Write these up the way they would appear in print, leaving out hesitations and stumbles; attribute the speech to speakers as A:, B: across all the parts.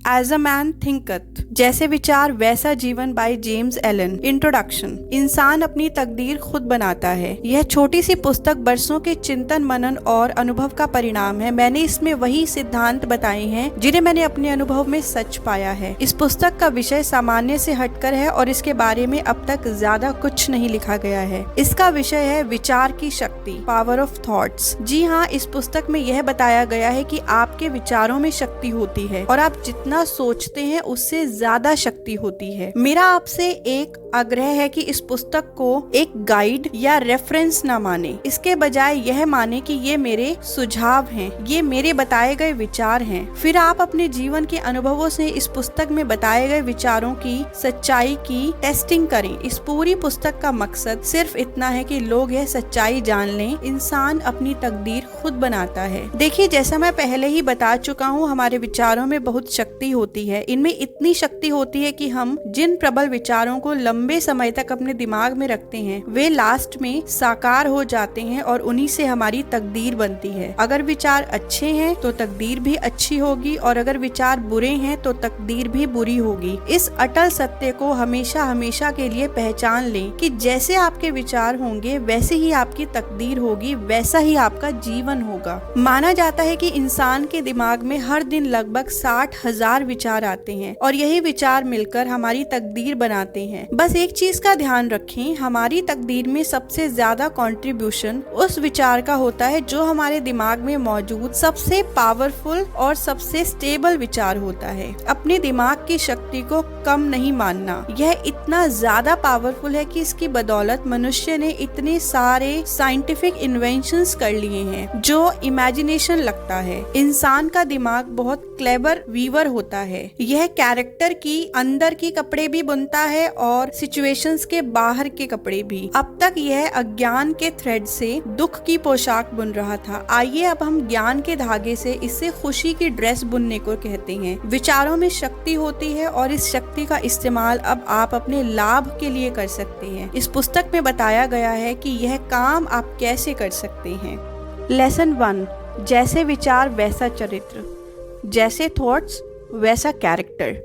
A: As a man थिंकथ, जैसे विचार वैसा जीवन बाय जेम्स एलन। इंट्रोडक्शन। इंसान अपनी तकदीर खुद बनाता है। यह छोटी सी पुस्तक बरसों के चिंतन मनन और अनुभव का परिणाम है। मैंने इसमें वही सिद्धांत बताए हैं जिन्हें मैंने अपने अनुभव में सच पाया है। इस पुस्तक का विषय सामान्य से हटकर है और इसके बारे में अब तक ज्यादा कुछ नहीं लिखा गया है। इसका विषय है विचार की शक्ति, पावर ऑफ थॉट्स। जी हाँ, इस पुस्तक में यह बताया गया है कि आपके विचारों में शक्ति होती है और आप जितना सोचते हैं उससे ज्यादा शक्ति होती है। मेरा आपसे एक आग्रह है कि इस पुस्तक को एक गाइड या रेफरेंस ना माने, इसके बजाय यह माने कि ये मेरे सुझाव हैं, ये मेरे बताए गए विचार हैं। फिर आप अपने जीवन के अनुभवों से इस पुस्तक में बताए गए विचारों की सच्चाई की टेस्टिंग करें। इस पूरी पुस्तक का मकसद सिर्फ इतना है कि लोग यह सच्चाई जान लें, इंसान अपनी तकदीर खुद बनाता है। देखिए, जैसा मैं पहले ही बता चुका हूँ, हमारे विचारों में बहुत शक्ति होती है। इनमें इतनी शक्ति होती है कि हम जिन प्रबल विचारों को लंबे समय तक अपने दिमाग में रखते हैं वे लास्ट में साकार हो जाते हैं और उन्हीं से हमारी तकदीर बनती है। अगर विचार अच्छे हैं तो तकदीर भी अच्छी होगी और अगर विचार बुरे हैं तो तकदीर भी बुरी होगी। इस अटल सत्य को हमेशा हमेशा के लिए पहचान लें कि जैसे आपके विचार होंगे वैसे ही आपकी तकदीर होगी, वैसा ही आपका जीवन होगा। माना जाता है कि इंसान के दिमाग में हर दिन लगभग 60,000 विचार आते हैं और यही विचार मिलकर हमारी तकदीर बनाते हैं। बस एक चीज का ध्यान रखें, हमारी तकदीर में सबसे ज्यादा कंट्रीब्यूशन उस विचार का होता है जो हमारे दिमाग में मौजूद सबसे पावरफुल और सबसे स्टेबल विचार होता है। अपने दिमाग की शक्ति को कम नहीं मानना। यह इतना ज्यादा पावरफुल है कि इसकी बदौलत मनुष्य ने इतने सारे साइंटिफिक इन्वेंशंस कर लिए हैं जो इमेजिनेशन लगता है। इंसान का दिमाग बहुत क्लेवर वीवर होता है। यह कैरेक्टर की अंदर की कपड़े भी बुनता है और सिचुएशंस के बाहर के कपड़े भी। अब तक यह अज्ञान के थ्रेड से दुख की पोशाक बुन रहा था। आइए अब हम ज्ञान के धागे से इससे खुशी की ड्रेस बुनने को कहते हैं। विचारों में शक्ति होती है और इस शक्ति का इस्तेमाल अब आप अपने लाभ के लिए कर सकते हैं। इस पुस्तक में बताया गया है कि यह काम आप कैसे कर सकते हैं। लेसन 1, जैसे विचार वैसा चरित्र, जैसे थॉट्स वैसा कैरेक्टर।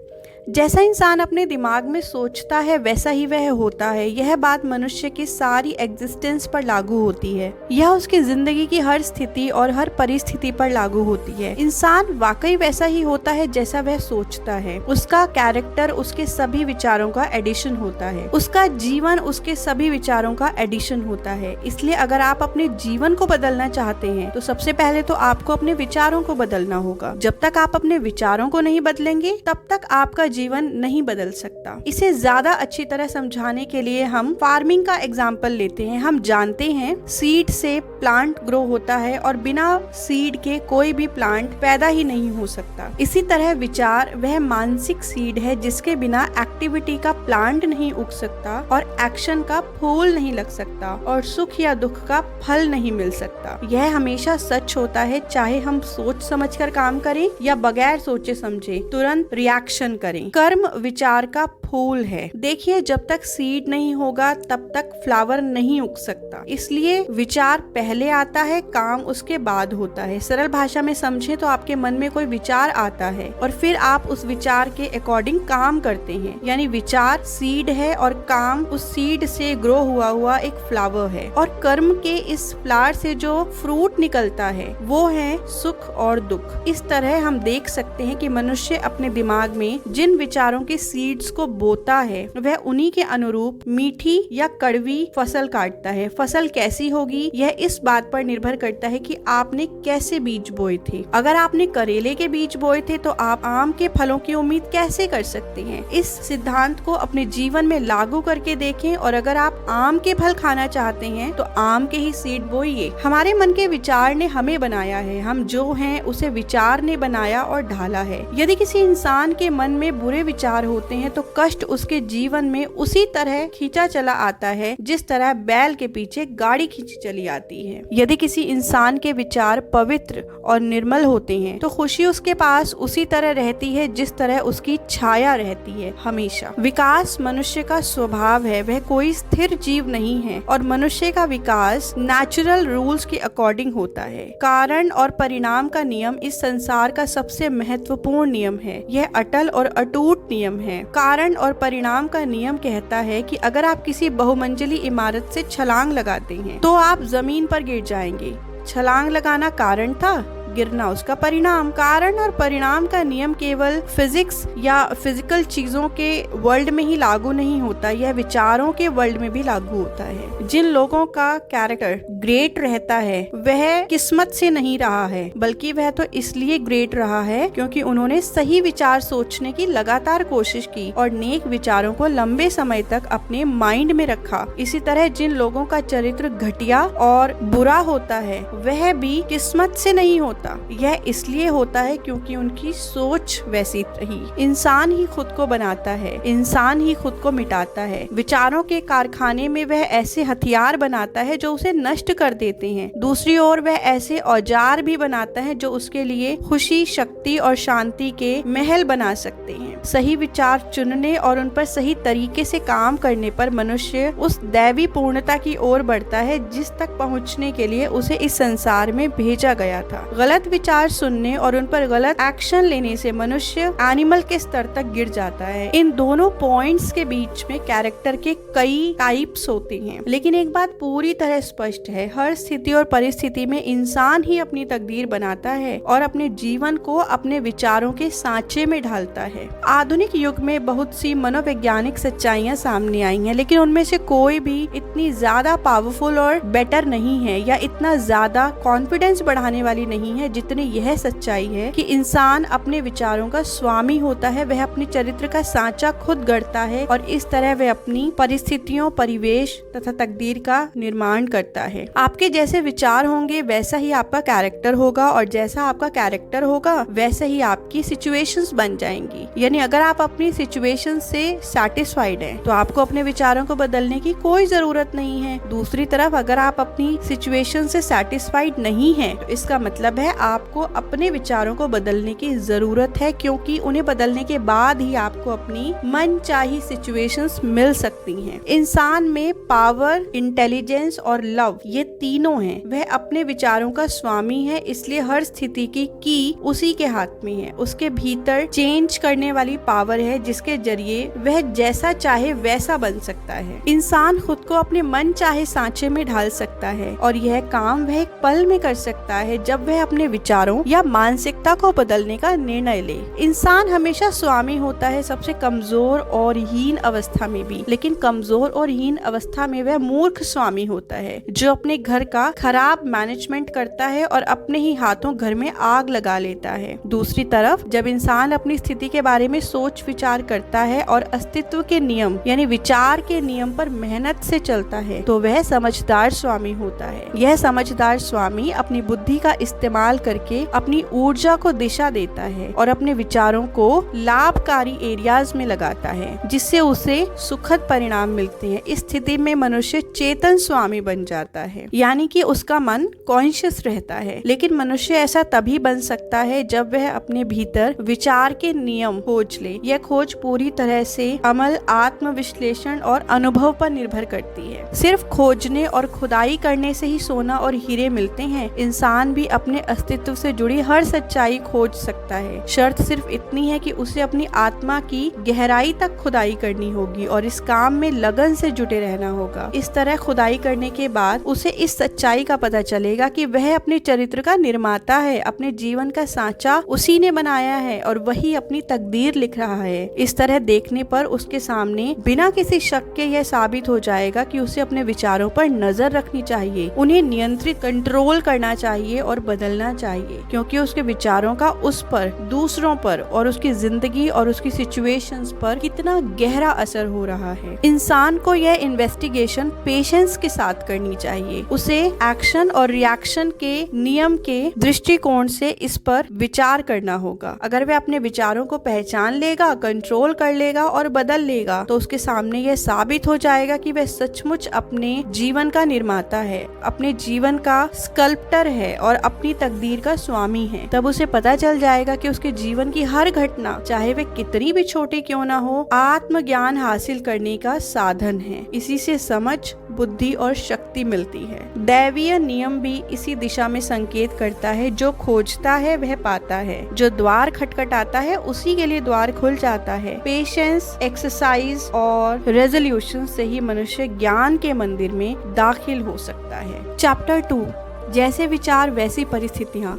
A: जैसा इंसान अपने दिमाग में सोचता है वैसा ही वह होता है। यह बात मनुष्य की सारी एग्जिस्टेंस पर लागू होती है। यह उसकी जिंदगी की हर स्थिति और हर परिस्थिति पर लागू होती है। इंसान वाकई वैसा ही होता है जैसा वह सोचता है। उसका कैरेक्टर उसके सभी विचारों का एडिशन होता है। उसका जीवन उसके सभी विचारों का एडिशन होता है। इसलिए अगर आप अपने जीवन को बदलना चाहते हैं तो सबसे पहले तो आपको अपने विचारों को बदलना होगा। जब तक आप अपने विचारों को नहीं बदलेंगे तब तक आपका जीवन नहीं बदल सकता। इसे ज्यादा अच्छी तरह समझाने के लिए हम फार्मिंग का एग्जाम्पल लेते हैं। हम जानते हैं सीड से प्लांट ग्रो होता है और बिना सीड के कोई भी प्लांट पैदा ही नहीं हो सकता। इसी तरह विचार वह मानसिक सीड है जिसके बिना एक्टिविटी का प्लांट नहीं उग सकता और एक्शन का फूल नहीं लग सकता और सुख या दुख का फल नहीं मिल सकता। यह हमेशा सच होता है, चाहे हम सोच समझकर काम करें या बगैर सोचे समझे तुरंत रिएक्शन करें। कर्म विचार का फूल है। देखिए, जब तक सीड नहीं होगा तब तक फ्लावर नहीं उग सकता। इसलिए विचार पहले आता है, काम उसके बाद होता है। सरल भाषा में समझें तो आपके मन में कोई विचार आता है और फिर आप उस विचार के अकॉर्डिंग काम करते हैं। यानी विचार सीड है और काम उस सीड से ग्रो हुआ एक फ्लावर है और कर्म के इस फ्लावर से जो फ्रूट निकलता है वो है सुख और दुख। इस तरह हम देख सकते हैं कि मनुष्य अपने दिमाग में जिन विचारों के सीड्स को बोता है वह उन्हीं के अनुरूप मीठी या कड़वी फसल काटता है। फसल कैसी होगी यह इस बात पर निर्भर करता है कि आपने कैसे बीज बोए थे। अगर आपने करेले के बीज बोए थे तो आप आम के फलों की उम्मीद कैसे कर सकते हैं। इस सिद्धांत को अपने जीवन में लागू करके देखें और अगर आप आम के फल खाना चाहते हैं तो आम के ही सीड बोइए। हमारे मन के विचार ने हमें बनाया है, हम जो हैं उसे विचार ने बनाया और ढाला है। यदि किसी इंसान के मन में बुरे विचार होते हैं तो स्पष्ट उसके जीवन में उसी तरह खींचा चला आता है जिस तरह बैल के पीछे गाड़ी खींची चली आती है। यदि किसी इंसान के विचार पवित्र और निर्मल होते हैं तो खुशी उसके पास उसी तरह रहती है जिस तरह उसकी छाया रहती है हमेशा। विकास मनुष्य का स्वभाव है, वह कोई स्थिर जीव नहीं है और मनुष्य का विकास नेचुरल रूल्स के अकॉर्डिंग होता है। कारण और परिणाम का नियम इस संसार का सबसे महत्वपूर्ण नियम है। यह अटल और अटूट नियम है। कारण और परिणाम का नियम कहता है कि अगर आप किसी बहुमंजिली इमारत से छलांग लगाते हैं तो आप जमीन पर गिर जाएंगे। छलांग लगाना कारण था, गिरना उसका परिणाम। कारण और परिणाम का नियम केवल फिजिक्स या फिजिकल चीजों के वर्ल्ड में ही लागू नहीं होता, यह विचारों के वर्ल्ड में भी लागू होता है। जिन लोगों का कैरेक्टर ग्रेट रहता है वह किस्मत से नहीं रहा है, बल्कि वह तो इसलिए ग्रेट रहा है क्योंकि उन्होंने सही विचार सोचने की लगातार कोशिश की और नेक विचारों को लंबे समय तक अपने माइंड में रखा। इसी तरह जिन लोगों का चरित्र घटिया और बुरा होता है वह भी किस्मत से नहीं होता, यह इसलिए होता है क्योंकि उनकी सोच वैसी रही। इंसान ही खुद को बनाता है, इंसान ही खुद को मिटाता है। विचारों के कारखाने में वह ऐसे हथियार बनाता है जो उसे नष्ट कर देते हैं। दूसरी ओर वह ऐसे औजार भी बनाता है जो उसके लिए खुशी, शक्ति और शांति के महल बना सकते हैं। सही विचार चुनने और उन पर सही तरीके से काम करने पर मनुष्य उस दैवी पूर्णता की ओर बढ़ता है जिस तक पहुंचने के लिए उसे इस संसार में भेजा गया था। गलत विचार सुनने और उन पर गलत एक्शन लेने से मनुष्य एनिमल के स्तर तक गिर जाता है। इन दोनों पॉइंट्स के बीच में कैरेक्टर के कई टाइप्स होते हैं, लेकिन एक बात पूरी तरह स्पष्ट है, हर स्थिति और परिस्थिति में इंसान ही अपनी तकदीर बनाता है और अपने जीवन को अपने विचारों के सांचे में ढालता है। आधुनिक युग में बहुत सी मनोवैज्ञानिक सच्चाइयां सामने आई हैं, लेकिन उनमें से कोई भी इतनी ज्यादा पावरफुल और बेटर नहीं है या इतना ज्यादा कॉन्फिडेंस बढ़ाने वाली नहीं है जितनी यह सच्चाई है कि इंसान अपने विचारों का स्वामी होता है। वह अपने चरित्र का सांचा खुद गढ़ता है और इस तरह वह अपनी परिस्थितियों, परिवेश तथा तकदीर का निर्माण करता है। आपके जैसे विचार होंगे वैसा ही आपका कैरेक्टर होगा और जैसा आपका कैरेक्टर होगा वैसा ही आपकी सिचुएशंस बन जाएंगी। यानी अगर आप अपनी सिचुएशन से सैटिस्फाइड हैं तो आपको अपने विचारों को बदलने की कोई जरूरत नहीं है। दूसरी तरफ अगर आप अपनी सिचुएशन से सैटिस्फाइड नहीं हैं तो इसका मतलब है आपको अपने विचारों को बदलने की जरूरत है, क्योंकि उन्हें बदलने के बाद ही आपको अपनी मनचाही सिचुएशंस मिल सकती हैं। इंसान में पावर, इंटेलिजेंस और लव ये तीनों हैं। वह अपने विचारों का स्वामी है, इसलिए हर स्थिति की उसी के हाथ में है। उसके भीतर चेंज करने वाली पावर है जिसके जरिए वह जैसा चाहे वैसा बन सकता है। इंसान खुद को अपने मन चाहे सांचे में ढाल सकता है और यह काम वह एक पल में कर सकता है जब वह अपने विचारों या मानसिकता को बदलने का निर्णय ले। इंसान हमेशा स्वामी होता है, सबसे कमजोर और हीन अवस्था में भी, लेकिन कमजोर और हीन अवस्था में वह मूर्ख स्वामी होता है जो अपने घर का खराब मैनेजमेंट करता है और अपने ही हाथों घर में आग लगा लेता है। दूसरी तरफ जब इंसान अपनी स्थिति के बारे में सोच विचार करता है और अस्तित्व के नियम यानी विचार के नियम पर मेहनत से चलता है तो वह समझदार स्वामी होता है। यह समझदार स्वामी अपनी बुद्धि का इस्तेमाल करके अपनी ऊर्जा को दिशा देता है और अपने विचारों को लाभकारी एरियाज में लगाता है जिससे उसे सुखद परिणाम मिलते हैं। इस स्थिति में मनुष्य चेतन स्वामी बन जाता है, यानी कि उसका मन कॉन्शियस रहता है। लेकिन मनुष्य ऐसा तभी बन सकता है जब वह अपने भीतर विचार के नियम खोज ले। यह खोज पूरी तरह से अमल, आत्म विश्लेषण और अनुभव पर निर्भर करती है। सिर्फ खोजने और खुदाई करने से ही सोना और हीरे मिलते हैं। इंसान भी अपने अस्तित्व से जुड़ी हर सच्चाई खोज सकता है। शर्त सिर्फ इतनी है कि उसे अपनी आत्मा की गहराई तक खुदाई करनी होगी और इस काम में लगन से जुटे रहना होगा। इस तरह खुदाई करने के बाद उसे इस सच्चाई का पता चलेगा कि वह अपने चरित्र का निर्माता है, अपने जीवन का सांचा उसी ने बनाया है और वही अपनी तकदीर लिख रहा है। इस तरह देखने पर उसके सामने बिना किसी शक के यह साबित हो जाएगा कि उसे अपने विचारों पर नजर रखनी चाहिए, उन्हें नियंत्रित, कंट्रोल करना चाहिए और बदलना चाहिए, क्योंकि उसके विचारों का उस पर, दूसरों पर और उसकी जिंदगी और उसकी सिचुएशंस पर कितना गहरा असर हो रहा है। इंसान को यह इन्वेस्टिगेशन पेशेंस के साथ करनी चाहिए। उसे एक्शन और रिएक्शन के नियम के दृष्टिकोण से इस पर विचार करना होगा। अगर वह अपने विचारों को पहचान जान लेगा, कंट्रोल कर लेगा और बदल लेगा, तो उसके सामने यह साबित हो जाएगा कि वह सचमुच अपने जीवन का निर्माता है, अपने जीवन का स्कल्प्टर है और अपनी तकदीर का स्वामी है। तब उसे पता चल जाएगा कि उसके जीवन की हर घटना, चाहे वे कितनी भी छोटी क्यों ना हो, आत्मज्ञान हासिल करने का साधन है। इसी से समझ, बुद्धि और शक्ति मिलती है। दैवीय नियम भी इसी दिशा में संकेत करता है। जो खोजता है वह पाता है, जो द्वार खटखटाता है उसी के लिए द्वार खुल जाता है। पेशेंस, एक्सरसाइज और रेजोल्यूशन से ही मनुष्य ज्ञान के मंदिर में दाखिल हो सकता है। चैप्टर 2, जैसे विचार वैसी परिस्थितियाँ।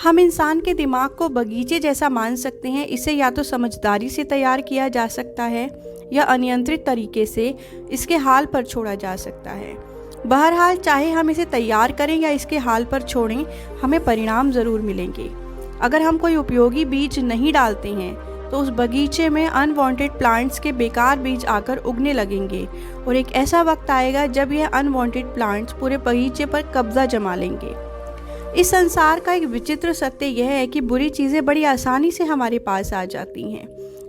A: हम इंसान के दिमाग को बगीचे जैसा मान सकते हैं। इसे या तो समझदारी से तैयार किया जा सकता है या अनियंत्रित तरीके से इसके हाल पर छोड़ा जा सकता है। बहरहाल, चाहे हम इसे तैयार करें या इसके हाल पर छोड़ें, हमें परिणाम ज़रूर मिलेंगे। अगर हम कोई उपयोगी बीज नहीं डालते हैं तो उस बगीचे में अनवांटेड प्लांट्स के बेकार बीज आकर उगने लगेंगे और एक ऐसा वक्त आएगा जब यह अनवांटेड प्लांट्स पूरे बगीचे पर कब्जा जमा लेंगे। इस संसार का एक विचित्र सत्य यह है कि बुरी चीज़ें बड़ी आसानी से हमारे पास आ जाती हैं,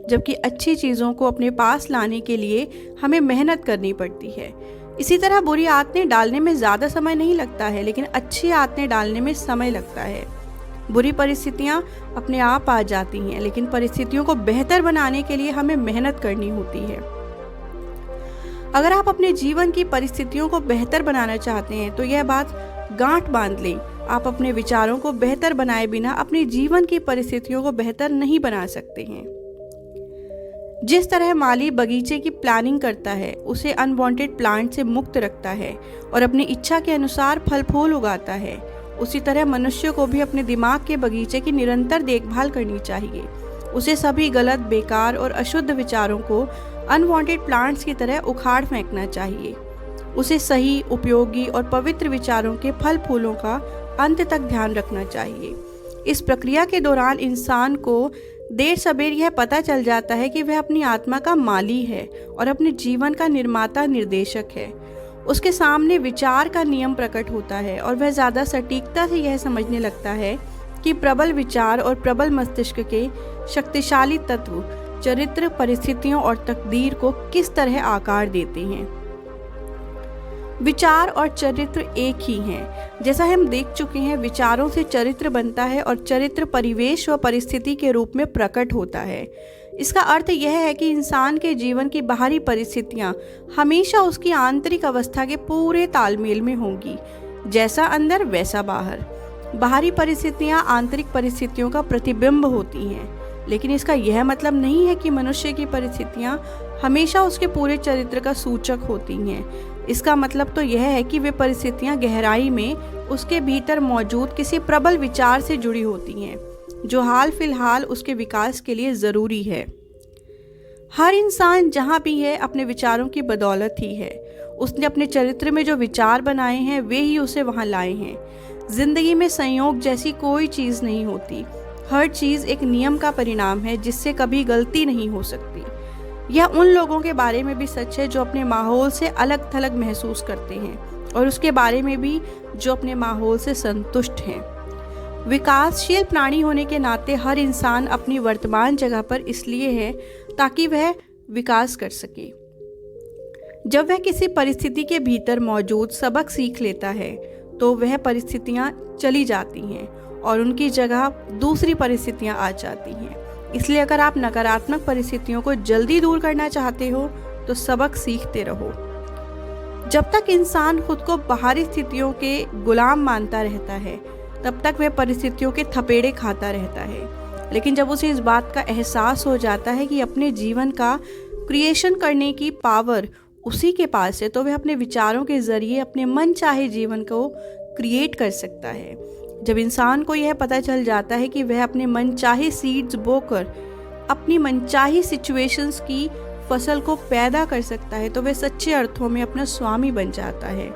A: जबकि अच्छी चीज़ों को अपने पास लाने के लिए हमें मेहनत करनी पड़ती है। इसी तरह बुरी आदतें डालने में ज़्यादा समय नहीं लगता है, लेकिन अच्छी आदतें डालने में समय लगता है। बुरी परिस्थितियाँ अपने आप आ जाती हैं, लेकिन परिस्थितियों को बेहतर बनाने के लिए हमें मेहनत करनी होती है। अगर आप अपने जीवन की परिस्थितियों को बेहतर बनाना चाहते हैं तो यह बात गांठ बांध लें, आप अपने विचारों को बेहतर बनाए बिना अपने जीवन की परिस्थितियों को बेहतर नहीं बना सकते हैं। जिस तरह माली बगीचे की प्लानिंग करता है, उसे अनवांटेड प्लांट से मुक्त रखता है और अपनी इच्छा के अनुसार फल फूल उगाता है, उसी तरह मनुष्य को भी अपने दिमाग के बगीचे की निरंतर देखभाल करनी चाहिए। उसे सभी गलत, बेकार और अशुद्ध विचारों को अनवांटेड प्लांट्स की तरह उखाड़ फेंकना चाहिए। उसे सही, उपयोगी और पवित्र विचारों के फल फूलों का अंत तक ध्यान रखना चाहिए। इस प्रक्रिया के दौरान इंसान को देर सबेर यह पता चल जाता है कि वह अपनी आत्मा का माली है और अपने जीवन का निर्माता निर्देशक है। उसके सामने विचार का नियम प्रकट होता है और वह ज़्यादा सटीकता से यह समझने लगता है कि प्रबल विचार और प्रबल मस्तिष्क के शक्तिशाली तत्व चरित्र, परिस्थितियों और तकदीर को किस तरह आकार देते हैं। विचार और चरित्र एक ही हैं। जैसा हम देख चुके हैं, विचारों से चरित्र बनता है और चरित्र परिवेश व परिस्थिति के रूप में प्रकट होता है। इसका अर्थ यह है कि इंसान के जीवन की बाहरी परिस्थितियाँ हमेशा उसकी आंतरिक अवस्था के पूरे तालमेल में होंगी। जैसा अंदर वैसा बाहर। बाहरी परिस्थितियाँ आंतरिक परिस्थितियों का प्रतिबिंब होती हैं, लेकिन इसका यह मतलब नहीं है कि मनुष्य की परिस्थितियाँ हमेशा उसके पूरे चरित्र का सूचक होती हैं। इसका मतलब तो यह है कि वे परिस्थितियाँ गहराई में उसके भीतर मौजूद किसी प्रबल विचार से जुड़ी होती हैं, जो हाल फिलहाल उसके विकास के लिए ज़रूरी है। हर इंसान जहाँ भी है, अपने विचारों की बदौलत ही है। उसने अपने चरित्र में जो विचार बनाए हैं, वे ही उसे वहाँ लाए हैं। जिंदगी में संयोग जैसी कोई चीज़ नहीं होती। हर चीज़ एक नियम का परिणाम है जिससे कभी गलती नहीं हो सकती। यह उन लोगों के बारे में भी सच है जो अपने माहौल से अलग थलग महसूस करते हैं, और उसके बारे में भी जो अपने माहौल से संतुष्ट हैं। विकासशील प्राणी होने के नाते हर इंसान अपनी वर्तमान जगह पर इसलिए है ताकि वह विकास कर सके। जब वह किसी परिस्थिति के भीतर मौजूद सबक सीख लेता है तो वह परिस्थितियाँ चली जाती हैं और उनकी जगह दूसरी परिस्थितियाँ आ जाती हैं। इसलिए अगर आप नकारात्मक परिस्थितियों को जल्दी दूर करना चाहते हो तो सबक सीखते रहो। जब तक इंसान खुद को बाहरी स्थितियों के गुलाम मानता रहता है, तब तक वह परिस्थितियों के थपेड़े खाता रहता है। लेकिन जब उसे इस बात का एहसास हो जाता है कि अपने जीवन का क्रिएशन करने की पावर उसी के पास है, तो वह अपने विचारों के जरिए अपने मन चाहे जीवन को क्रिएट कर सकता है। जब इंसान को यह पता चल जाता है कि वह अपने मनचाही सीड्स बोकर अपनी मनचाही सिचुएशंस की फसल को पैदा कर सकता है, तो वह सच्चे अर्थों में अपना स्वामी बन जाता है।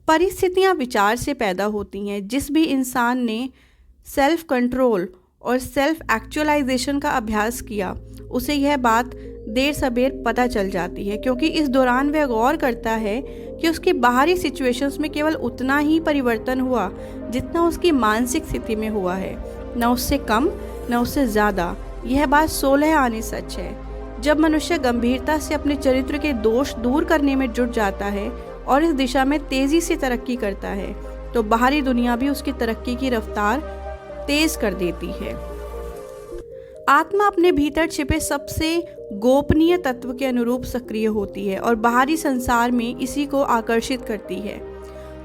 A: परिस्थितियाँ विचार से पैदा होती हैं। जिस भी इंसान ने सेल्फ कंट्रोल और सेल्फ एक्चुअलाइजेशन का अभ्यास किया, उसे यह बात देर सबेर पता चल जाती है, क्योंकि इस दौरान वह गौर करता है कि उसकी बाहरी सिचुएशंस में केवल उतना ही परिवर्तन हुआ जितना उसकी मानसिक स्थिति में हुआ है, न उससे कम न उससे ज़्यादा। यह बात 16 आने सच है। जब मनुष्य गंभीरता से अपने चरित्र के दोष दूर करने में जुट जाता है और इस दिशा में तेजी से तरक्की करता है, तो बाहरी दुनिया भी उसकी तरक्की की रफ्तार तेज कर देती है। आत्मा अपने भीतर छिपे सबसे गोपनीय तत्व के अनुरूप सक्रिय होती है और बाहरी संसार में इसी को आकर्षित करती है,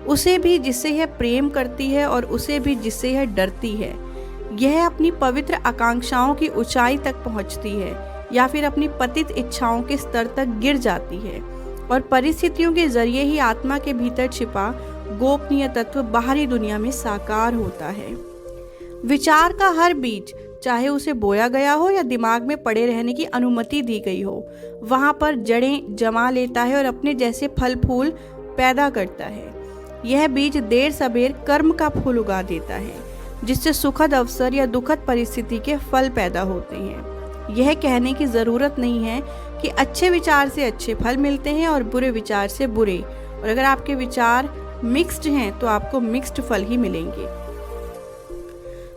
A: उसे भी जिससे यह प्रेम करती है और उसे भी जिससे यह डरती है। यह अपनी पवित्र आकांक्षाओं की ऊंचाई तक पहुंचती है या फिर अपनी पतित इच्छाओं के स्तर तक गिर जाती है, और परिस्थितियों के जरिए ही आत्मा के भीतर छिपा गोपनीय तत्व बाहरी दुनिया में साकार होता है। विचार का हर बीज, चाहे उसे बोया गया हो या दिमाग में पड़े रहने की अनुमति दी गई हो, वहां पर जड़ें जमा लेता है और अपने जैसे फल फूल पैदा करता है। यह बीज देर सबेर कर्म का फूल उगा देता है, जिससे सुखद अवसर या दुखद परिस्थिति के फल पैदा होते हैं। यह कहने की ज़रूरत नहीं है कि अच्छे विचार से अच्छे फल मिलते हैं और बुरे विचार से बुरे, और अगर आपके विचार मिक्स्ड हैं तो आपको मिक्स्ड फल ही मिलेंगे।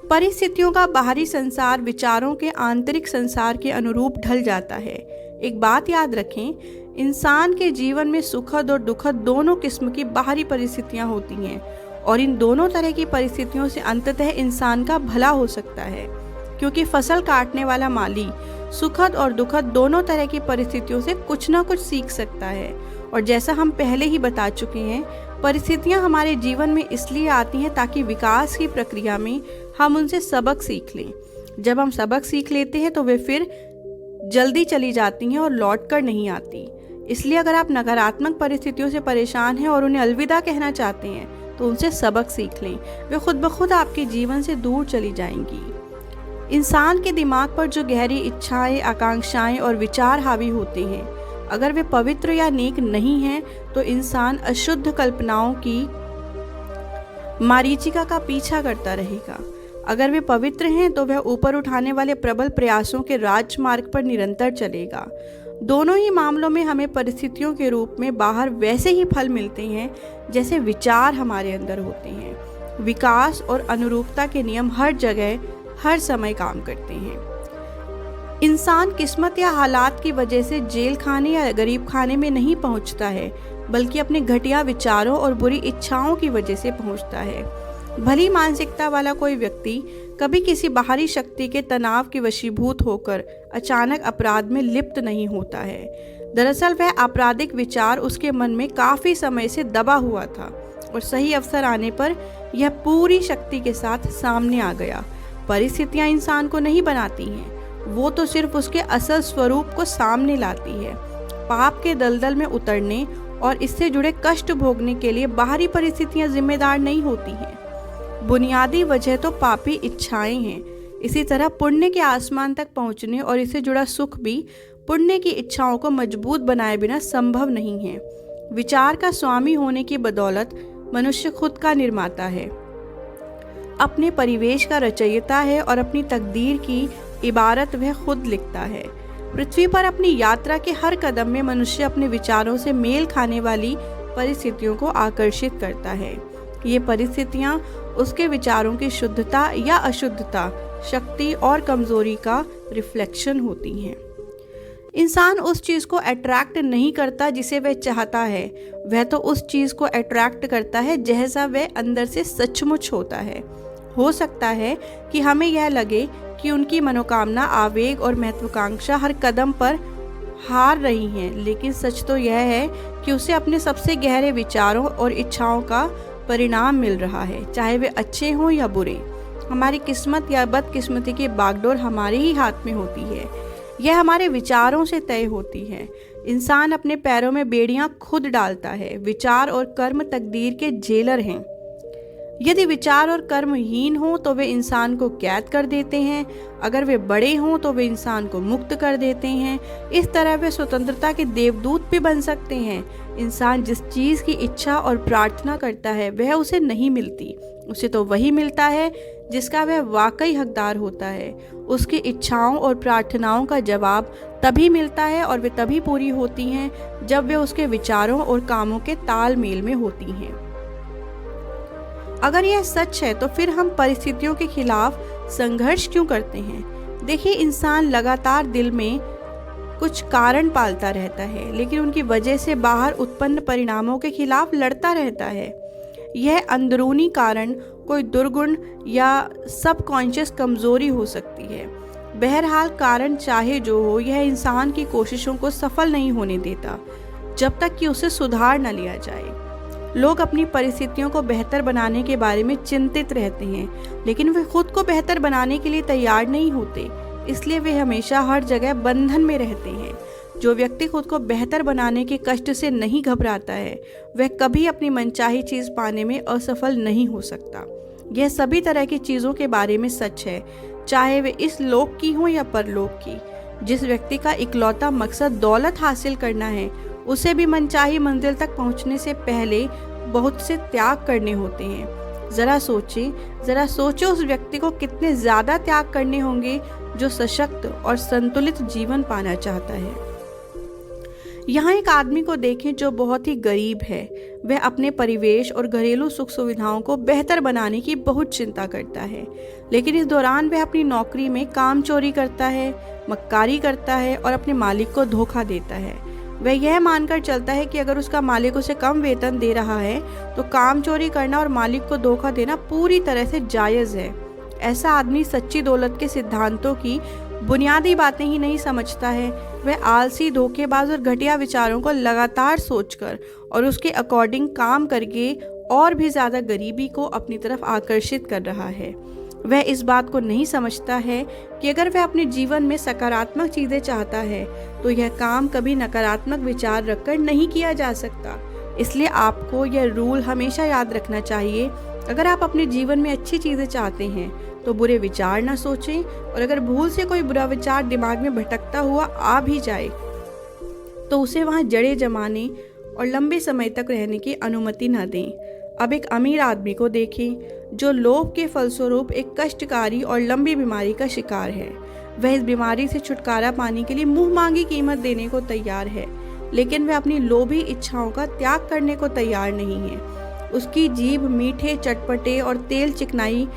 A: परिस्थितियों का बाहरी संसार विचारों के आंतरिक संसार के अनुरूप ढल जाता है। एक बात याद रखें, इंसान के जीवन में सुखद और दुखद दोनों किस्म की बाहरी परिस्थितियां होती हैं, और इन दोनों तरह की परिस्थितियों से अंततः इंसान का भला हो सकता है, क्योंकि फसल काटने वाला माली सुखद और दुखद दोनों तरह की परिस्थितियों से कुछ ना कुछ सीख सकता है। और जैसा हम पहले ही बता चुके हैं, परिस्थितियां हमारे जीवन में इसलिए आती हैं ताकि विकास की प्रक्रिया में हम उनसे सबक सीख लें। जब हम सबक सीख लेते हैं तो वे फिर जल्दी चली जाती हैं और लौट कर नहीं आती। इसलिए अगर आप नकारात्मक परिस्थितियों से परेशान हैं और उन्हें अलविदा कहना चाहते हैं, तो उनसे सबक सीख लें, वे खुद ब खुद आपके जीवन से दूर चली जाएंगी। इंसान के दिमाग पर जो गहरी इच्छाएं, आकांक्षाएं और विचार हावी होते हैं, अगर वे पवित्र या नेक नहीं हैं, तो इंसान अशुद्ध कल्पनाओं की मारीचिका का पीछा करता रहेगा। अगर वे पवित्र हैं तो वह ऊपर उठाने वाले प्रबल प्रयासों के राजमार्ग पर निरंतर चलेगा। दोनों ही मामलों में हमें परिस्थितियों के रूप में बाहर वैसे ही फल मिलते हैं जैसे विचार हमारे अंदर होते हैं। विकास और अनुरूपता के नियम हर जगह हर समय काम करते हैं। इंसान किस्मत या हालात की वजह से जेल खाने या गरीब खाने में नहीं पहुंचता है, बल्कि अपने घटिया विचारों और बुरी इच्छाओं की वजह से पहुंचता है। भली मानसिकता वाला कोई व्यक्ति कभी किसी बाहरी शक्ति के तनाव के वशीभूत होकर अचानक अपराध में लिप्त नहीं होता है। दरअसल वह आपराधिक विचार उसके मन में काफी समय से दबा हुआ था और सही अवसर आने पर यह पूरी शक्ति के साथ सामने आ गया। परिस्थितियां इंसान को नहीं बनाती हैं, वो तो सिर्फ उसके असल स्वरूप को सामने लाती है। पाप के दलदल में उतरने और इससे जुड़े कष्ट भोगने के लिए बाहरी परिस्थितियां जिम्मेदार नहीं होती हैं। बुनियादी वजह तो पापी इच्छाएं हैं। इसी तरह पुण्य के आसमान तक पहुंचने और इससे जुड़ा सुख भी पुण्य की इच्छाओं को मजबूत बनाए बिना संभव नहीं है। विचार का स्वामी होने की बदौलत मनुष्य खुद का निर्माता है, अपने परिवेश का रचयिता है और अपनी तकदीर की इबारत वह खुद लिखता है। पृथ्वी पर अपनी यात्रा के हर कदम में मनुष्य अपने विचारों से मेल खाने वाली परिस्थितियों को आकर्षित करता है। ये परिस्थितियाँ उसके विचारों की शुद्धता या अशुद्धता, शक्ति और कमजोरी का रिफ्लेक्शन होती हैं। इंसान उस चीज़ को अट्रैक्ट नहीं करता जिसे वह चाहता है, वह तो उस चीज़ को अट्रैक्ट करता है जैसा वह अंदर से सचमुच होता है। हो सकता है कि हमें यह लगे कि उनकी मनोकामना, आवेग और महत्वाकांक्षा हर कदम पर हार रही हैं, लेकिन सच तो यह है कि उसे अपने सबसे गहरे विचारों और इच्छाओं का परिणाम मिल रहा है, चाहे वे अच्छे हों या बुरे। हमारी किस्मत या बदकिस्मती की बागडोर हमारे ही हाथ में होती है। यह हमारे विचारों से तय होती है। इंसान अपने पैरों में बेड़ियां खुद डालता है। विचार और कर्म तकदीर के जेलर हैं। यदि विचार और कर्महीन हों तो वे इंसान को कैद कर देते हैं, अगर वे बड़े हों तो वे इंसान को मुक्त कर देते हैं। इस तरह वे स्वतंत्रता के देवदूत भी बन सकते हैं। इंसान जिस चीज़ की इच्छा और प्रार्थना करता है वह उसे नहीं मिलती, उसे तो वही मिलता है जिसका वह वाकई हकदार होता है। उसकी इच्छाओं और प्रार्थनाओं का जवाब तभी मिलता है और वे तभी पूरी होती हैं जब वे उसके विचारों और कामों के तालमेल में होती हैं। अगर यह सच है तो फिर हम परिस्थितियों के खिलाफ संघर्ष क्यों करते हैं? देखिए, इंसान लगातार दिल में कुछ कारण पालता रहता है, लेकिन उनकी वजह से बाहर उत्पन्न परिणामों के खिलाफ लड़ता रहता है। यह अंदरूनी कारण कोई दुर्गुण या सबकॉन्शियस कमजोरी हो सकती है। बहरहाल, कारण चाहे जो हो, यह इंसान की कोशिशों को सफल नहीं होने देता जब तक कि उसे सुधार न लिया जाए। लोग अपनी परिस्थितियों को बेहतर बनाने के बारे में चिंतित रहते हैं, लेकिन वे खुद को बेहतर बनाने के लिए तैयार नहीं होते, इसलिए वे हमेशा हर जगह बंधन में रहते हैं। जो व्यक्ति खुद को बेहतर बनाने के कष्ट से नहीं घबराता है, वह कभी अपनी मनचाही चीज़ पाने में असफल नहीं हो सकता। यह सभी तरह की चीज़ों के बारे में सच है, चाहे वे इस लोक की हों या परलोक की। जिस व्यक्ति का इकलौता मकसद दौलत हासिल करना है, उसे भी मनचाही मंजिल तक पहुंचने से पहले बहुत से त्याग करने होते हैं। ज़रा सोचें उस व्यक्ति को कितने ज़्यादा त्याग करने होंगे जो सशक्त और संतुलित जीवन पाना चाहता है। यहाँ एक आदमी को देखें जो बहुत ही गरीब है। वह अपने परिवेश और घरेलू सुख सुविधाओं को बेहतर बनाने की बहुत चिंता करता है, लेकिन इस दौरान वह अपनी नौकरी में काम चोरी करता है, मक्कारी करता है और अपने मालिक को धोखा देता है। वह यह मानकर चलता है कि अगर उसका मालिक उसे कम वेतन दे रहा है तो काम चोरी करना और मालिक को धोखा देना पूरी तरह से जायज़ है। ऐसा आदमी सच्ची दौलत के सिद्धांतों की बुनियादी बातें ही नहीं समझता है। वह आलसी, धोखेबाज और घटिया विचारों को लगातार सोचकर और उसके अकॉर्डिंग काम करके और भी ज़्यादा गरीबी को अपनी तरफ आकर्षित कर रहा है। वह इस बात को नहीं समझता है कि अगर वह अपने जीवन में सकारात्मक चीज़ें चाहता है तो यह काम कभी नकारात्मक विचार रखकर नहीं किया जा सकता। इसलिए आपको यह रूल हमेशा याद रखना चाहिए, अगर आप अपने जीवन में अच्छी चीज़ें चाहते हैं तो बुरे विचार ना सोचें, और अगर भूल से कोई बुरा विचार दिमाग में भटकता हुआ आ भी जाए तो उसे वहाँ जड़ें जमाने और लंबे समय तक रहने की अनुमति न दें। अब एक अमीर आदमी को देखें जो लोभ के फलस्वरूप एक कष्टकारी और लंबी बीमारी का शिकार है। वह इस बीमारी से छुटकारा पाने के लिए मुंह मांगी कीमत देने को तैयार है, लेकिन वह अपनी लोभी इच्छाओं का त्याग करने को तैयार नहीं है। उसकी जीभ मीठे, चटपटे और तेल चिकनाई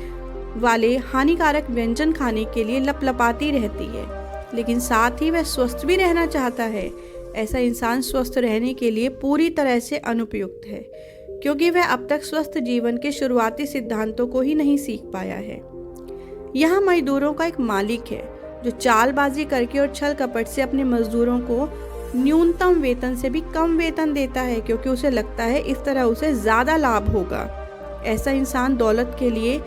A: वाले हानिकारक व्यंजन खाने के लिए लपलपाती रहती है, लेकिन साथ ही वह स्वस्थ भी रहना चाहता है। ऐसा इंसान स्वस्थ रहने के लिए पूरी तरह से अनुपयुक्त है, क्योंकि वह अब तक स्वस्थ जीवन के शुरुआती सिद्धांतों को ही नहीं सीख पाया है। यहाँ मजदूरों का एक मालिक है जो चालबाजी करके और छल कपट से अपने मजदूरों को न्यूनतम वेतन से भी कम वेतन देता है, क्योंकि उसे लगता है इस तरह उसे ज़्यादा लाभ होगा। ऐसा इंसान दौलत के लिए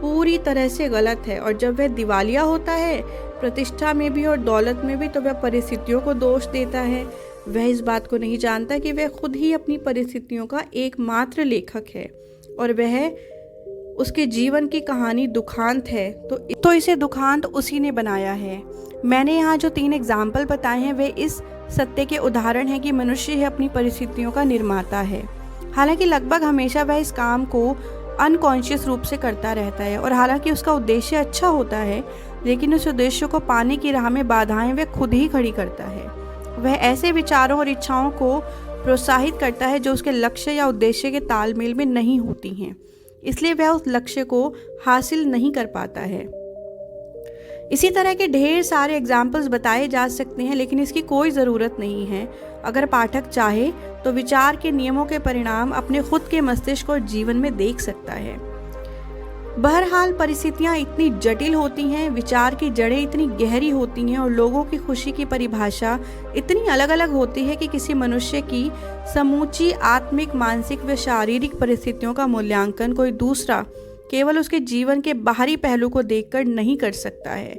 A: पूरी तरह से गलत है, और जब वह दिवालिया होता है, प्रतिष्ठा में भी और दौलत में भी, तो वह परिस्थितियों को दोष देता है। वह इस बात को नहीं जानता कि वह खुद ही अपनी परिस्थितियों का एकमात्र लेखक है और वह उसके जीवन की कहानी दुखांत है, तो इसे दुखांत उसी ने बनाया है। मैंने यहाँ जो 3 एग्जाम्पल बताए हैं वे इस सत्य के उदाहरण हैं कि मनुष्य ही अपनी परिस्थितियों का निर्माता है। हालांकि लगभग हमेशा वह इस काम को अनकॉन्शियस रूप से करता रहता है, और हालांकि उसका उद्देश्य अच्छा होता है, लेकिन उस उद्देश्य को पाने की राह में बाधाएं वह खुद ही खड़ी करता है। वह ऐसे विचारों और इच्छाओं को प्रोत्साहित करता है जो उसके लक्ष्य या उद्देश्य के तालमेल में नहीं होती हैं, इसलिए वह उस लक्ष्य को हासिल नहीं कर पाता है। इसी तरह के ढेर सारे एग्जाम्पल्स बताए जा सकते हैं, लेकिन इसकी कोई ज़रूरत नहीं है। अगर पाठक चाहे तो विचार के नियमों के परिणाम अपने खुद के मस्तिष्क और जीवन में देख सकता है। बहरहाल, परिस्थितियाँ इतनी जटिल होती हैं, विचार की जड़ें इतनी गहरी होती हैं और लोगों की खुशी की परिभाषा इतनी अलग अलग होती है कि किसी मनुष्य की समूची आत्मिक, मानसिक व शारीरिक परिस्थितियों का मूल्यांकन कोई दूसरा केवल उसके जीवन के बाहरी पहलू को देखकर नहीं कर सकता है।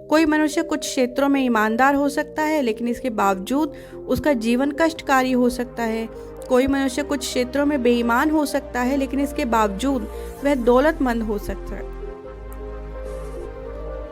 A: कोई मनुष्य कुछ क्षेत्रों में ईमानदार हो सकता है, लेकिन इसके बावजूद उसका जीवन कष्टकारी हो सकता है। कोई मनुष्य कुछ क्षेत्रों में बेईमान हो सकता है, लेकिन इसके बावजूद वह दौलतमंद हो सकता है।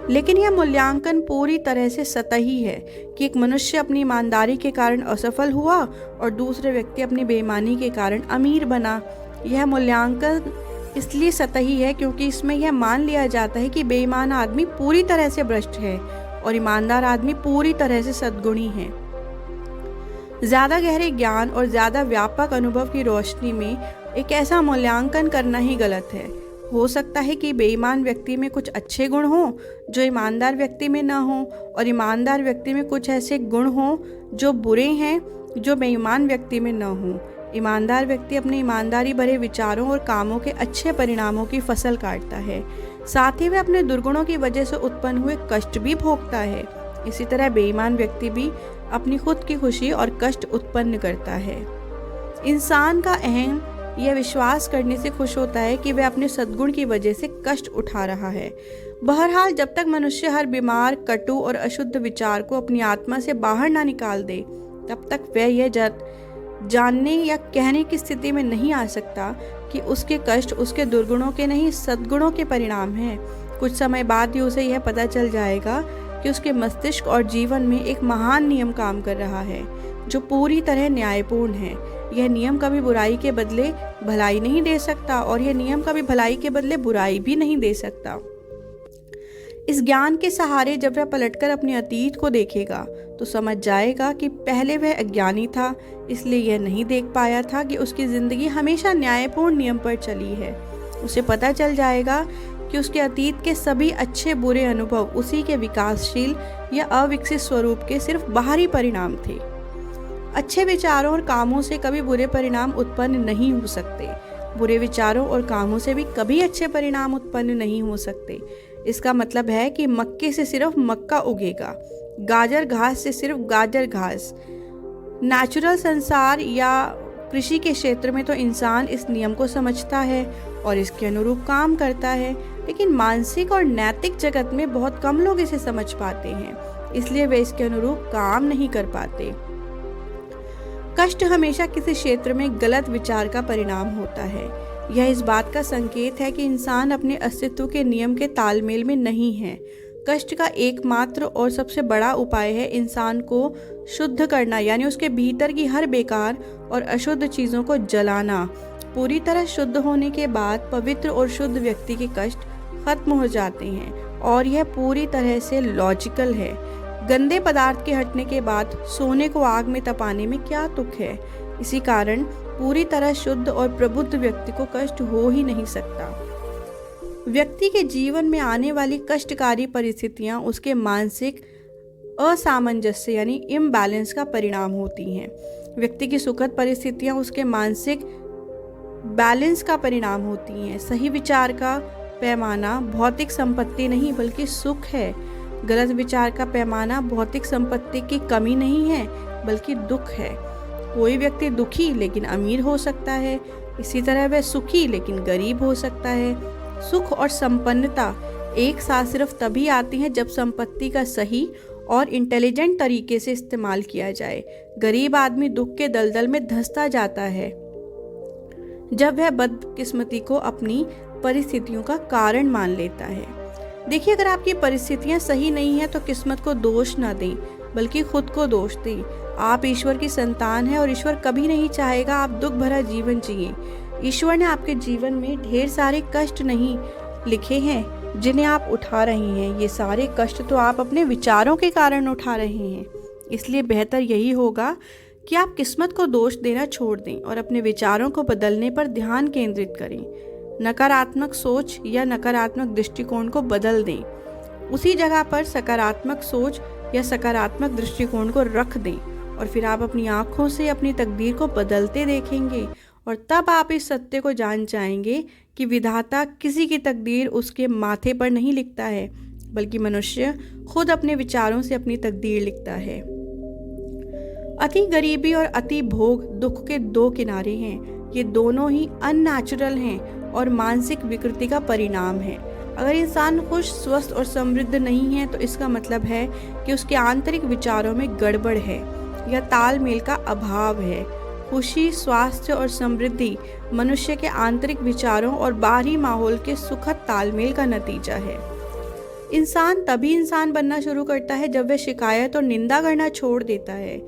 A: लेकिन यह मूल्यांकन पूरी तरह से सतही है कि एक मनुष्य अपनी ईमानदारी के कारण असफल हुआ और दूसरे व्यक्ति अपनी बेईमानी के कारण अमीर बना। यह मूल्यांकन इसलिए सतही है क्योंकि इसमें यह मान लिया जाता है कि बेईमान आदमी पूरी तरह से भ्रष्ट है और ईमानदार आदमी पूरी तरह से सद्गुणी है। ज़्यादा गहरे ज्ञान और ज़्यादा व्यापक अनुभव की रोशनी में एक ऐसा मूल्यांकन करना ही गलत है। हो सकता है कि बेईमान व्यक्ति में कुछ अच्छे गुण हों जो ईमानदार व्यक्ति में न हों, और ईमानदार व्यक्ति में कुछ ऐसे गुण हों जो बुरे हैं जो बेईमान व्यक्ति में न हों। ईमानदार व्यक्ति अपने ईमानदारी भरे विचारों और कामों के अच्छे परिणामों की फसल काटता है, साथ ही वह अपने दुर्गुणों की वजह से उत्पन्न हुए कष्ट भी भोगता है। इसी तरह बेईमान व्यक्ति भी अपनी खुद की खुशी और कष्ट उत्पन्न करता है। इंसान का अहम यह विश्वास करने से खुश होता है कि वह अपने सद्गुण की वजह से कष्ट उठा रहा है। बहरहाल, जब तक मनुष्य हर बीमार, कटु और अशुद्ध विचार को अपनी आत्मा से बाहर ना निकाल दे, तब तक वह यह जानने या कहने की स्थिति में नहीं आ सकता कि उसके कष्ट उसके दुर्गुणों के नहीं, सद्गुणों के परिणाम हैं। कुछ समय बाद ही उसे यह पता चल जाएगा कि उसके मस्तिष्क और जीवन में एक महान नियम काम कर रहा है जो पूरी तरह न्यायपूर्ण है। यह नियम कभी बुराई के बदले भलाई नहीं दे सकता, और यह नियम कभी भलाई के बदले बुराई भी नहीं दे सकता। इस ज्ञान के सहारे जब वह पलटकर अपने अतीत को देखेगा तो समझ जाएगा कि पहले वह अज्ञानी था, इसलिए यह नहीं देख पाया था कि उसकी जिंदगी हमेशा न्यायपूर्ण नियम पर चली है। उसे पता चल जाएगा कि उसके अतीत के सभी अच्छे बुरे अनुभव उसी के विकासशील या अविकसित स्वरूप के सिर्फ बाहरी परिणाम थे। अच्छे विचारों और कामों से कभी बुरे परिणाम उत्पन्न नहीं हो सकते। बुरे विचारों और कामों से भी कभी अच्छे परिणाम उत्पन्न नहीं हो सकते। इसका मतलब है कि मक्के से सिर्फ मक्का उगेगा, गाजर घास से सिर्फ गाजर घास। नेचुरल संसार या कृषि के क्षेत्र में तो इंसान इस नियम को समझता है और इसके अनुरूप काम करता है, लेकिन मानसिक और नैतिक जगत में बहुत कम लोग इसे समझ पाते हैं, इसलिए वे इसके अनुरूप काम नहीं कर पाते। कष्ट हमेशा किसी क्षेत्र में गलत विचार का परिणाम होता है। यह इस बात का संकेत है कि इंसान अपने अस्तित्व के नियम के तालमेल में नहीं है। कष्ट का एकमात्र और सबसे बड़ा उपाय है इंसान को शुद्ध करना, यानी उसके भीतर की हर बेकार और अशुद्ध चीज़ों को जलाना। पूरी तरह शुद्ध होने के बाद पवित्र और शुद्ध व्यक्ति के कष्ट खत्म हो जाते हैं, और यह पूरी तरह से लॉजिकल है। गंदे पदार्थ के हटने के बाद सोने को आग में तपाने में क्या तुक है। इसी कारण पूरी तरह शुद्ध और प्रबुद्ध व्यक्ति को कष्ट हो ही नहीं सकता। व्यक्ति के जीवन में आने वाली कष्टकारी परिस्थितियां उसके मानसिक असामंजस्य यानी इम्बैलेंस का परिणाम होती हैं। व्यक्ति की सुखद परिस्थितियां उसके मानसिक बैलेंस का परिणाम होती हैं। सही विचार का पैमाना भौतिक संपत्ति नहीं बल्कि सुख है। गलत विचार का पैमाना भौतिक संपत्ति की कमी नहीं है बल्कि दुख है। कोई व्यक्ति दुखी लेकिन अमीर हो सकता है, इसी तरह वह सुखी लेकिन गरीब हो सकता है। सुख और संपन्नता एक साथ सिर्फ तभी आती है जब संपत्ति का सही और इंटेलिजेंट तरीके से इस्तेमाल किया जाए। गरीब आदमी दुख के दलदल में धंसता जाता है जब वह बदकिस्मती को अपनी परिस्थितियों का कारण मान लेता है। देखिए, अगर आपकी परिस्थितियां सही नहीं हैं तो किस्मत को दोष ना दें बल्कि खुद को दोष दें। आप ईश्वर की संतान हैं और ईश्वर कभी नहीं चाहेगा आप दुख भरा जीवन जिए। ईश्वर ने आपके जीवन में ढेर सारे कष्ट नहीं लिखे हैं जिन्हें आप उठा रही हैं। ये सारे कष्ट तो आप अपने विचारों के कारण उठा रहे हैं। इसलिए बेहतर यही होगा कि आप किस्मत को दोष देना छोड़ दें और अपने विचारों को बदलने पर ध्यान केंद्रित करें। नकारात्मक सोच या नकारात्मक दृष्टिकोण को बदल दें। उसी जगह पर सकारात्मक सोच या सकारात्मक दृष्टिकोण को रख दें, और फिर आप अपनी आँखों से अपनी तकदीर को बदलते देखेंगे, और तब आप इस सत्य को जान जाएंगे कि विधाता किसी की तकदीर उसके माथे पर नहीं लिखता है, बल्कि मनुष्य खुद अपने विचारों से अपनी तकदीर लिखता है। अति गरीबी और अति भोग दुख के दो किनारे हैं। ये दोनों ही अननेचुरल हैं और मानसिक विकृति का परिणाम है। अगर इंसान खुश, स्वस्थ और समृद्ध नहीं है तो इसका मतलब है कि उसके आंतरिक विचारों में गड़बड़ है या तालमेल का अभाव है। खुशी, स्वास्थ्य और समृद्धि मनुष्य के आंतरिक विचारों और बाहरी माहौल के सुखद तालमेल का नतीजा है। इंसान तभी इंसान बनना शुरू करता है जब वह शिकायत और निंदा करना छोड़ देता है,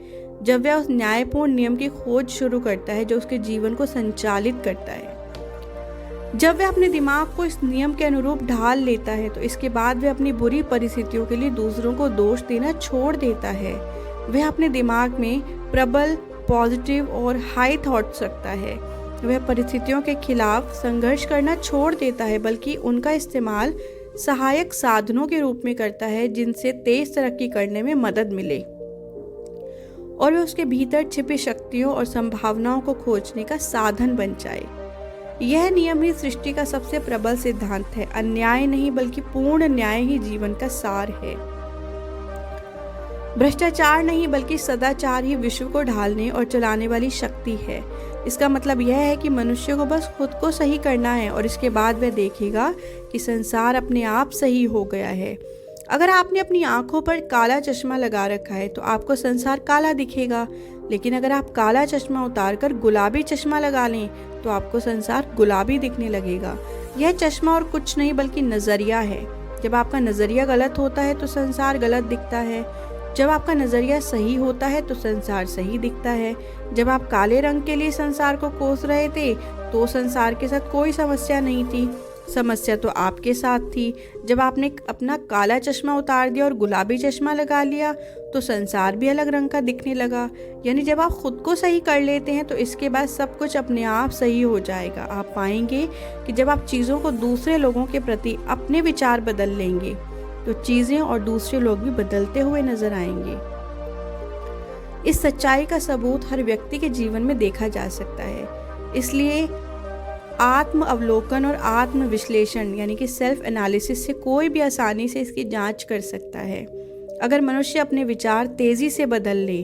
A: जब वह उस न्यायपूर्ण नियम की खोज शुरू करता है जो उसके जीवन को संचालित करता है। जब वह अपने दिमाग को इस नियम के अनुरूप ढाल लेता है तो इसके बाद वह अपनी बुरी परिस्थितियों के लिए दूसरों को दोष देना छोड़ देता है। वह अपने दिमाग में प्रबल, पॉजिटिव और हाई थॉट्स रखता है। वह परिस्थितियों के खिलाफ संघर्ष करना छोड़ देता है, बल्कि उनका इस्तेमाल सहायक साधनों के रूप में करता है जिनसे तेज तरक्की करने में मदद मिले और वह उसके भीतर छिपी शक्तियों और संभावनाओं को खोजने का साधन बन जाए। यह नियम ही सृष्टि का सबसे प्रबल सिद्धांत है। अन्याय नहीं बल्कि पूर्ण न्याय ही जीवन का सार है। भ्रष्टाचार नहीं बल्कि सदाचार ही विश्व को ढालने और चलाने वाली शक्ति है। इसका मतलब यह है कि मनुष्य को बस खुद को सही करना है और इसके बाद वह देखेगा कि संसार अपने आप सही हो गया है। अगर आपने अपनी आंखों पर काला चश्मा लगा रखा है तो आपको संसार काला दिखेगा, लेकिन अगर आप काला चश्मा उतारकर गुलाबी चश्मा लगा लें तो आपको संसार गुलाबी दिखने लगेगा। यह चश्मा और कुछ नहीं बल्कि नज़रिया है। जब आपका नज़रिया गलत होता है तो संसार गलत दिखता है। जब आपका नज़रिया सही होता है तो संसार सही दिखता है। जब आप काले रंग के लिए संसार को कोस रहे थे तो संसार के साथ कोई समस्या नहीं थी, समस्या तो आपके साथ थी। जब आपने अपना काला चश्मा उतार दिया और गुलाबी चश्मा लगा लिया तो संसार भी अलग रंग का दिखने लगा। यानी जब आप खुद को सही कर लेते हैं तो इसके बाद सब कुछ अपने आप सही हो जाएगा। आप पाएंगे कि जब आप चीज़ों को दूसरे लोगों के प्रति अपने विचार बदल लेंगे तो चीज़ें और दूसरे लोग भी बदलते हुए नजर आएंगे। इस सच्चाई का सबूत हर व्यक्ति के जीवन में देखा जा सकता है। इसलिए आत्म अवलोकन और आत्म विश्लेषण यानी कि सेल्फ एनालिसिस से कोई भी आसानी से इसकी जांच कर सकता है। अगर मनुष्य अपने विचार तेज़ी से बदल ले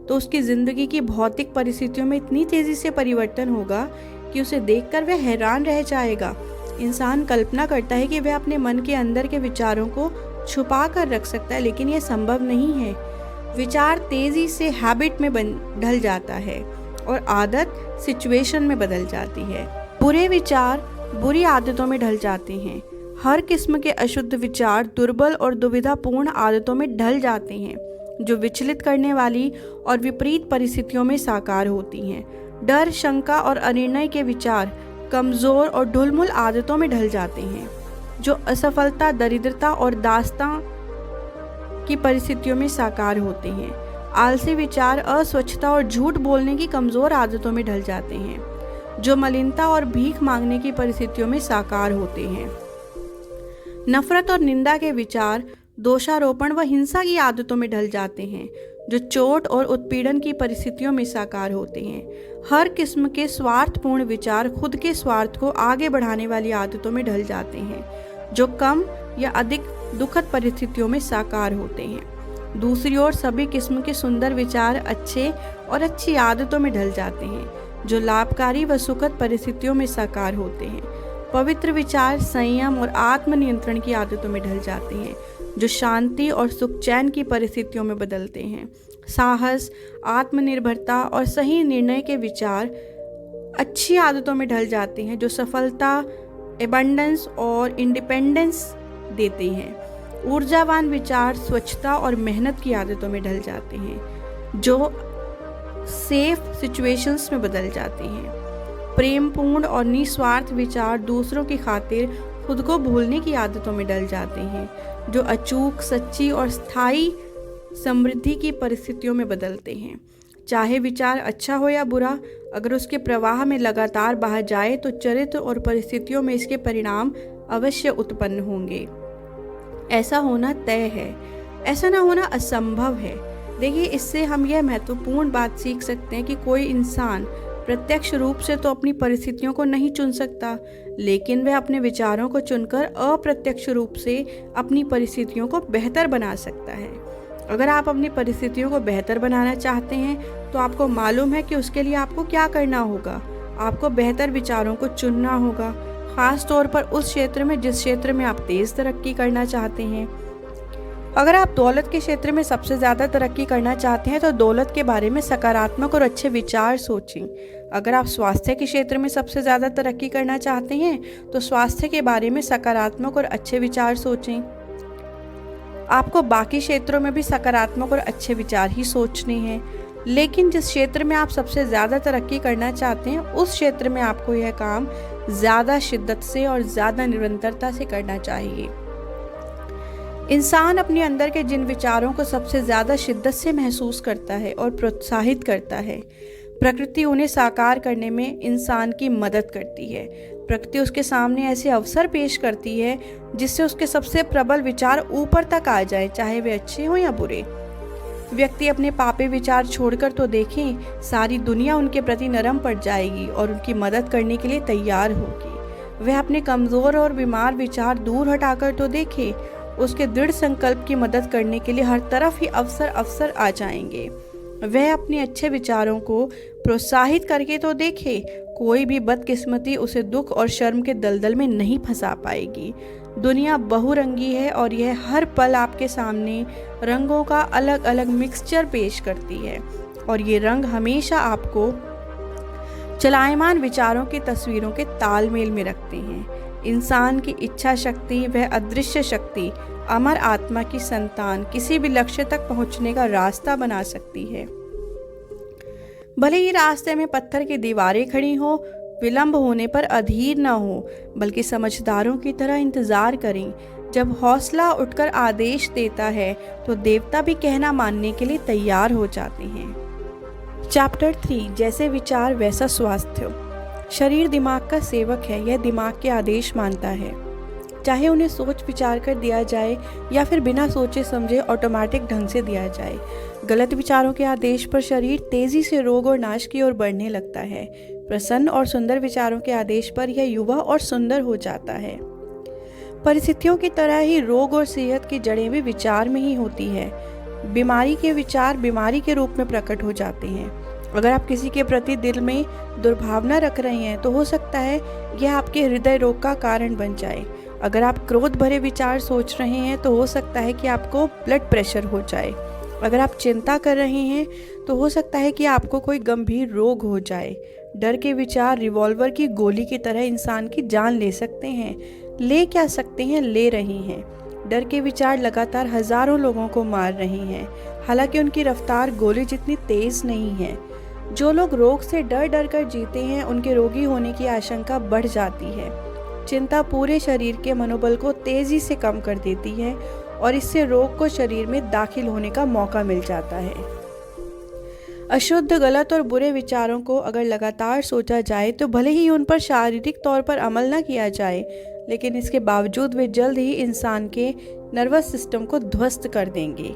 A: तो उसकी ज़िंदगी की भौतिक परिस्थितियों में इतनी तेज़ी से परिवर्तन होगा कि उसे देखकर वह हैरान रह जाएगा। इंसान कल्पना करता है कि वह अपने मन के अंदर के विचारों को छुपा कर रख सकता है, लेकिन यह संभव नहीं है। विचार तेज़ी से हैबिट में ढल जाता है और आदत सिचुएशन में बदल जाती है। बुरे विचार बुरी आदतों में ढल जाते हैं। हर किस्म के अशुद्ध विचार दुर्बल और दुविधापूर्ण आदतों में ढल जाते हैं जो विचलित करने वाली और विपरीत परिस्थितियों में साकार होती हैं। डर, शंका और अनिर्णय के विचार कमज़ोर और ढुलमुल आदतों में ढल जाते हैं जो असफलता, दरिद्रता और दास्तां की परिस्थितियों में साकार होते हैं। आलसी विचार अस्वच्छता और झूठ बोलने की कमज़ोर आदतों में ढल जाते हैं जो मलिनता और भीख मांगने की परिस्थितियों में साकार होते हैं। नफरत और निंदा के विचार दोषारोपण व हिंसा की आदतों में ढल जाते हैं जो चोट और उत्पीड़न की परिस्थितियों में साकार होते हैं। हर किस्म के स्वार्थपूर्ण विचार खुद के स्वार्थ को आगे बढ़ाने वाली आदतों में ढल जाते हैं जो कम या अधिक दुखद परिस्थितियों में साकार होते हैं। दूसरी ओर सभी किस्म के सुंदर विचार अच्छे और अच्छी आदतों में ढल जाते हैं जो लाभकारी व सुखद परिस्थितियों में साकार होते हैं। पवित्र विचार संयम और आत्मनियंत्रण की आदतों में ढल जाते हैं जो शांति और सुख चैन की परिस्थितियों में बदलते हैं। साहस, आत्मनिर्भरता और सही निर्णय के विचार अच्छी आदतों में ढल जाते हैं जो सफलता, एबंडेंस और इंडिपेंडेंस देते हैं। ऊर्जावान विचार स्वच्छता और मेहनत की आदतों में ढल जाते हैं जो सेफ सिचुएशंस में बदल जाते हैं। प्रेमपूर्ण और निस्वार्थ विचार दूसरों की खातिर खुद को भूलने की आदतों में ढल जाते हैं जो अचूक, सच्ची और स्थायी समृद्धि की परिस्थितियों में बदलते हैं। चाहे विचार अच्छा हो या बुरा, अगर उसके प्रवाह में लगातार बहा जाए तो चरित्र और परिस्थितियों में इसके परिणाम अवश्य उत्पन्न होंगे। ऐसा होना तय है, ऐसा ना होना असंभव है। देखिए, इससे हम यह महत्वपूर्ण बात सीख सकते हैं कि कोई इंसान प्रत्यक्ष रूप से तो अपनी परिस्थितियों को नहीं चुन सकता, लेकिन वह अपने विचारों को चुनकर अप्रत्यक्ष रूप से अपनी परिस्थितियों को बेहतर बना सकता है। अगर आप अपनी परिस्थितियों को बेहतर बनाना चाहते हैं तो आपको मालूम है कि उसके लिए आपको क्या करना होगा। आपको बेहतर विचारों को चुनना होगा, खास तौर पर उस क्षेत्र में जिस क्षेत्र में आप तेज़ तरक्की करना चाहते हैं। अगर आप दौलत के क्षेत्र में सबसे ज़्यादा तरक्की करना चाहते हैं तो दौलत के बारे में सकारात्मक और अच्छे विचार सोचें। अगर आप स्वास्थ्य के क्षेत्र में सबसे ज़्यादा तरक्की करना चाहते हैं तो स्वास्थ्य के बारे में सकारात्मक और अच्छे विचार सोचें। आपको बाकी क्षेत्रों में भी सकारात्मक और अच्छे विचार ही सोचने हैं, लेकिन जिस क्षेत्र में आप सबसे ज़्यादा तरक्की करना चाहते हैं उस क्षेत्र में आपको यह काम ज़्यादा शिद्दत से और ज़्यादा निरंतरता से करना चाहिए। इंसान अपने अंदर के जिन विचारों को सबसे ज़्यादा शिद्दत से महसूस करता है और प्रोत्साहित करता है, प्रकृति उन्हें साकार करने में इंसान की मदद करती है। प्रकृति उसके सामने ऐसे अवसर पेश करती है जिससे उसके सबसे प्रबल विचार ऊपर तक आ जाए, चाहे वे अच्छे हों या बुरे। व्यक्ति अपने पापी विचार छोड़कर तो देखें, सारी दुनिया उनके प्रति नरम पड़ जाएगी और उनकी मदद करने के लिए तैयार होगी। वह अपने कमज़ोर और बीमार विचार दूर हटाकर तो देखे, उसके दृढ़ संकल्प की मदद करने के लिए हर तरफ ही अवसर आ जाएंगे। वह अपने अच्छे विचारों को प्रोत्साहित करके तो देखे, कोई भी बदकिस्मती उसे दुख और शर्म के दलदल में नहीं फंसा पाएगी। दुनिया बहुरंगी है और यह हर पल आपके सामने रंगों का अलग अलग मिक्सचर पेश करती है, और ये रंग हमेशा आपको चलायमान विचारों की तस्वीरों के तालमेल में रखते हैं। इंसान की इच्छा शक्ति, वह अदृश्य शक्ति, अमर आत्मा की संतान किसी भी लक्ष्य तक पहुंचने का रास्ता बना सकती है। भले ही रास्ते में पत्थर की दीवारें खड़ी हो, विलंब होने पर अधीर न हो, बल्कि समझदारों की तरह इंतजार करें। जब हौसला उठकर आदेश देता है तो देवता भी कहना मानने के लिए तैयार हो जाते हैं। चैप्टर 3, जैसे विचार वैसा स्वास्थ्य। शरीर दिमाग का सेवक है, यह दिमाग के आदेश मानता है, चाहे उन्हें सोच विचार कर दिया जाए या फिर बिना सोचे समझे ऑटोमेटिक ढंग से दिया जाए। गलत विचारों के आदेश पर शरीर तेजी से रोग और नाश की ओर बढ़ने लगता है। प्रसन्न और सुंदर विचारों के आदेश पर यह युवा और सुंदर हो जाता है। परिस्थितियों की तरह ही रोग और सेहत की जड़ें भी विचार में ही होती है। बीमारी के विचार बीमारी के रूप में प्रकट हो जाते हैं। अगर आप किसी के प्रति दिल में दुर्भावना रख रहे हैं तो हो सकता है यह आपके हृदय रोग का कारण बन जाए। अगर आप क्रोध भरे विचार सोच रहे हैं तो हो सकता है कि आपको ब्लड प्रेशर हो जाए। अगर आप चिंता कर रहे हैं तो हो सकता है कि आपको कोई गंभीर रोग हो जाए। डर के विचार रिवॉल्वर की गोली की तरह इंसान की जान ले सकते हैं। ले क्या सकते हैं, ले रहे हैं। डर के विचार लगातार हजारों लोगों को मार रहे हैं, हालांकि उनकी रफ्तार गोली जितनी तेज नहीं है। जो लोग रोग से डर डर कर जीते हैं, उनके रोगी होने की आशंका बढ़ जाती है। चिंता पूरे शरीर के मनोबल को तेजी से कम कर देती है और इससे रोग को शरीर में दाखिल होने का मौका मिल जाता है। अशुद्ध, गलत और बुरे विचारों को अगर लगातार सोचा जाए तो भले ही उन पर शारीरिक तौर पर अमल न किया जाए, लेकिन इसके बावजूद वे जल्द ही इंसान के नर्वस सिस्टम को ध्वस्त कर देंगे।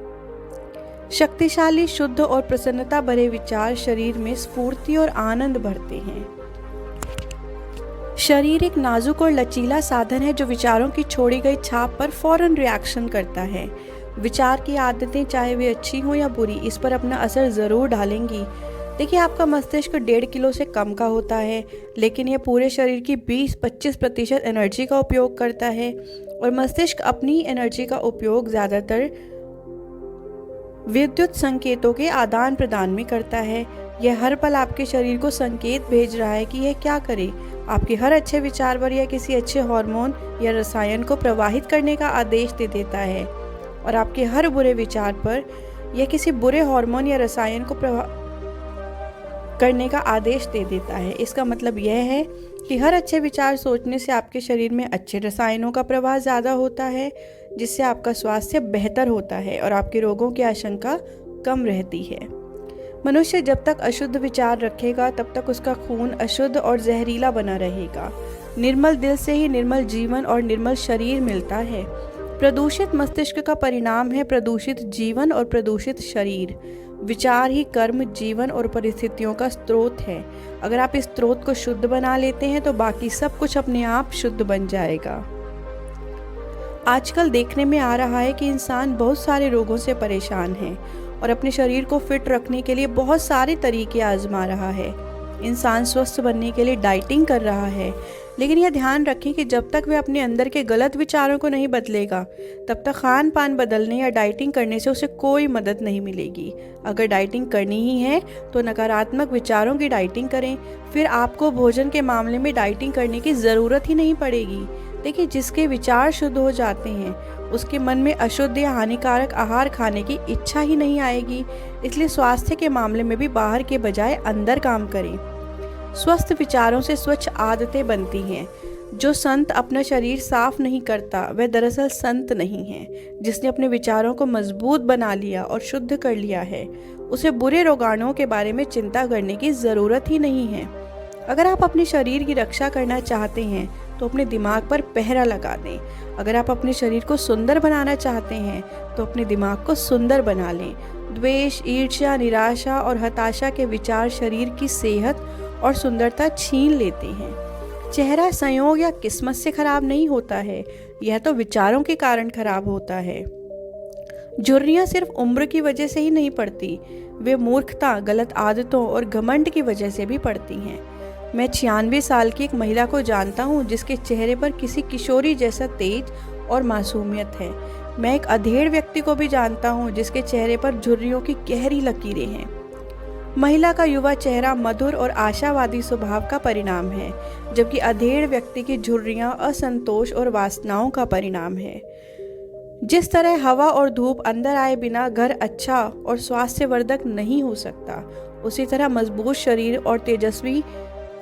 A: शक्तिशाली, शुद्ध और प्रसन्नता भरे विचार शरीर में स्फूर्ति और आनंद भरते हैं। शरीर एक नाजुक और लचीला साधन है जो विचारों की छोड़ी गई छाप पर फौरन रिएक्शन करता है। विचार की आदतें, चाहे वे अच्छी हों या बुरी, इस पर अपना असर ज़रूर डालेंगी। देखिए, आपका मस्तिष्क 1.5 किलो से कम का होता है, लेकिन यह पूरे शरीर की 20-25% एनर्जी का उपयोग करता है, और मस्तिष्क अपनी एनर्जी का उपयोग ज़्यादातर विद्युत संकेतों के आदान प्रदान में करता है। यह हर पल आपके शरीर को संकेत भेज रहा है कि यह क्या करे। आपके हर अच्छे विचार पर यह किसी अच्छे हार्मोन या रसायन को प्रवाहित करने का आदेश दे देता है, और आपके हर बुरे विचार पर यह किसी बुरे हार्मोन या रसायन को करने का आदेश दे देता है। इसका मतलब यह है कि हर अच्छे विचार सोचने से आपके शरीर में अच्छे रसायनों का प्रवाह ज़्यादा होता है, जिससे आपका स्वास्थ्य बेहतर होता है और आपके रोगों की आशंका कम रहती है। मनुष्य जब तक अशुद्ध विचार रखेगा तब तक उसका खून अशुद्ध और जहरीला बना रहेगा। निर्मल दिल से ही निर्मल जीवन और निर्मल शरीर मिलता है। प्रदूषित मस्तिष्क का परिणाम है प्रदूषित जीवन और प्रदूषित शरीर। विचार ही कर्म, जीवन और परिस्थितियों का स्रोत है। अगर आप इस स्रोत को शुद्ध बना लेते हैं तो बाकी सब कुछ अपने आप शुद्ध बन जाएगा। आजकल देखने में आ रहा है कि इंसान बहुत सारे रोगों से परेशान है और अपने शरीर को फिट रखने के लिए बहुत सारे तरीके आजमा रहा है। इंसान स्वस्थ बनने के लिए डाइटिंग कर रहा है, लेकिन यह ध्यान रखें कि जब तक वह अपने अंदर के गलत विचारों को नहीं बदलेगा, तब तक खान पान बदलने या डाइटिंग करने से उसे कोई मदद नहीं मिलेगी। अगर डाइटिंग करनी ही है तो नकारात्मक विचारों की डाइटिंग करें, फिर आपको भोजन के मामले में डाइटिंग करने की ज़रूरत ही नहीं पड़ेगी। देखिए, जिसके विचार शुद्ध हो जाते हैं उसके मन में अशुद्ध या हानिकारक आहार खाने की इच्छा ही नहीं आएगी। इसलिए स्वास्थ्य के मामले में भी बाहर के बजाय अंदर काम करें। स्वस्थ विचारों से स्वच्छ आदतें बनती हैं। जो संत अपना शरीर साफ नहीं करता वह दरअसल संत नहीं है। जिसने अपने विचारों को मजबूत बना लिया और शुद्ध कर लिया है, उसे बुरे रोगाणुओं के बारे में चिंता करने की ज़रूरत ही नहीं है। अगर आप अपने शरीर की रक्षा करना चाहते हैं तो अपने दिमाग पर पहरा लगा दें। अगर आप अपने शरीर को सुंदर बनाना चाहते हैं तो अपने दिमाग को सुंदर बना लें। द्वेष, ईर्ष्या, निराशा और हताशा के विचार शरीर की सेहत और सुंदरता छीन लेते हैं। चेहरा संयोग या किस्मत से खराब नहीं होता है, यह तो विचारों के कारण खराब होता है। झुर्रियाँ सिर्फ उम्र की वजह से ही नहीं पड़ती, वे मूर्खता, गलत आदतों और घमंड की वजह से भी पड़ती हैं। मैं 96 साल की एक महिला को जानता हूँ जिसके चेहरे पर किसी किशोरी जैसा तेज और मासूमियत है। मैं एक अधेड़ व्यक्ति को भी जानता हूँ जिसके चेहरे पर झुर्रियों की गहरी लकीरें हैं। महिला का युवा चेहरा मधुर और आशावादी स्वभाव का परिणाम है, जबकि अधेड़ व्यक्ति की झुर्रियाँ असंतोष और वासनाओं का परिणाम है। जिस तरह हवा और धूप अंदर आए बिना घर अच्छा और स्वास्थ्यवर्धक नहीं हो सकता, उसी तरह मजबूत शरीर और तेजस्वी,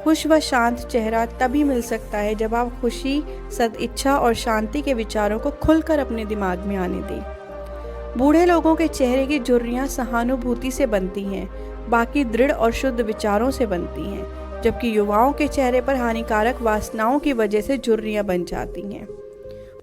A: खुश व शांत चेहरा तभी मिल सकता है जब आप खुशी, सदिच्छा और शांति के विचारों को खुलकर अपने दिमाग में आने दें। बूढ़े लोगों के चेहरे की झुर्रियाँ सहानुभूति से बनती हैं, बाकी दृढ़ और शुद्ध विचारों से बनती हैं, जबकि युवाओं के चेहरे पर हानिकारक वासनाओं की वजह से झुर्रियाँ बन जाती हैं।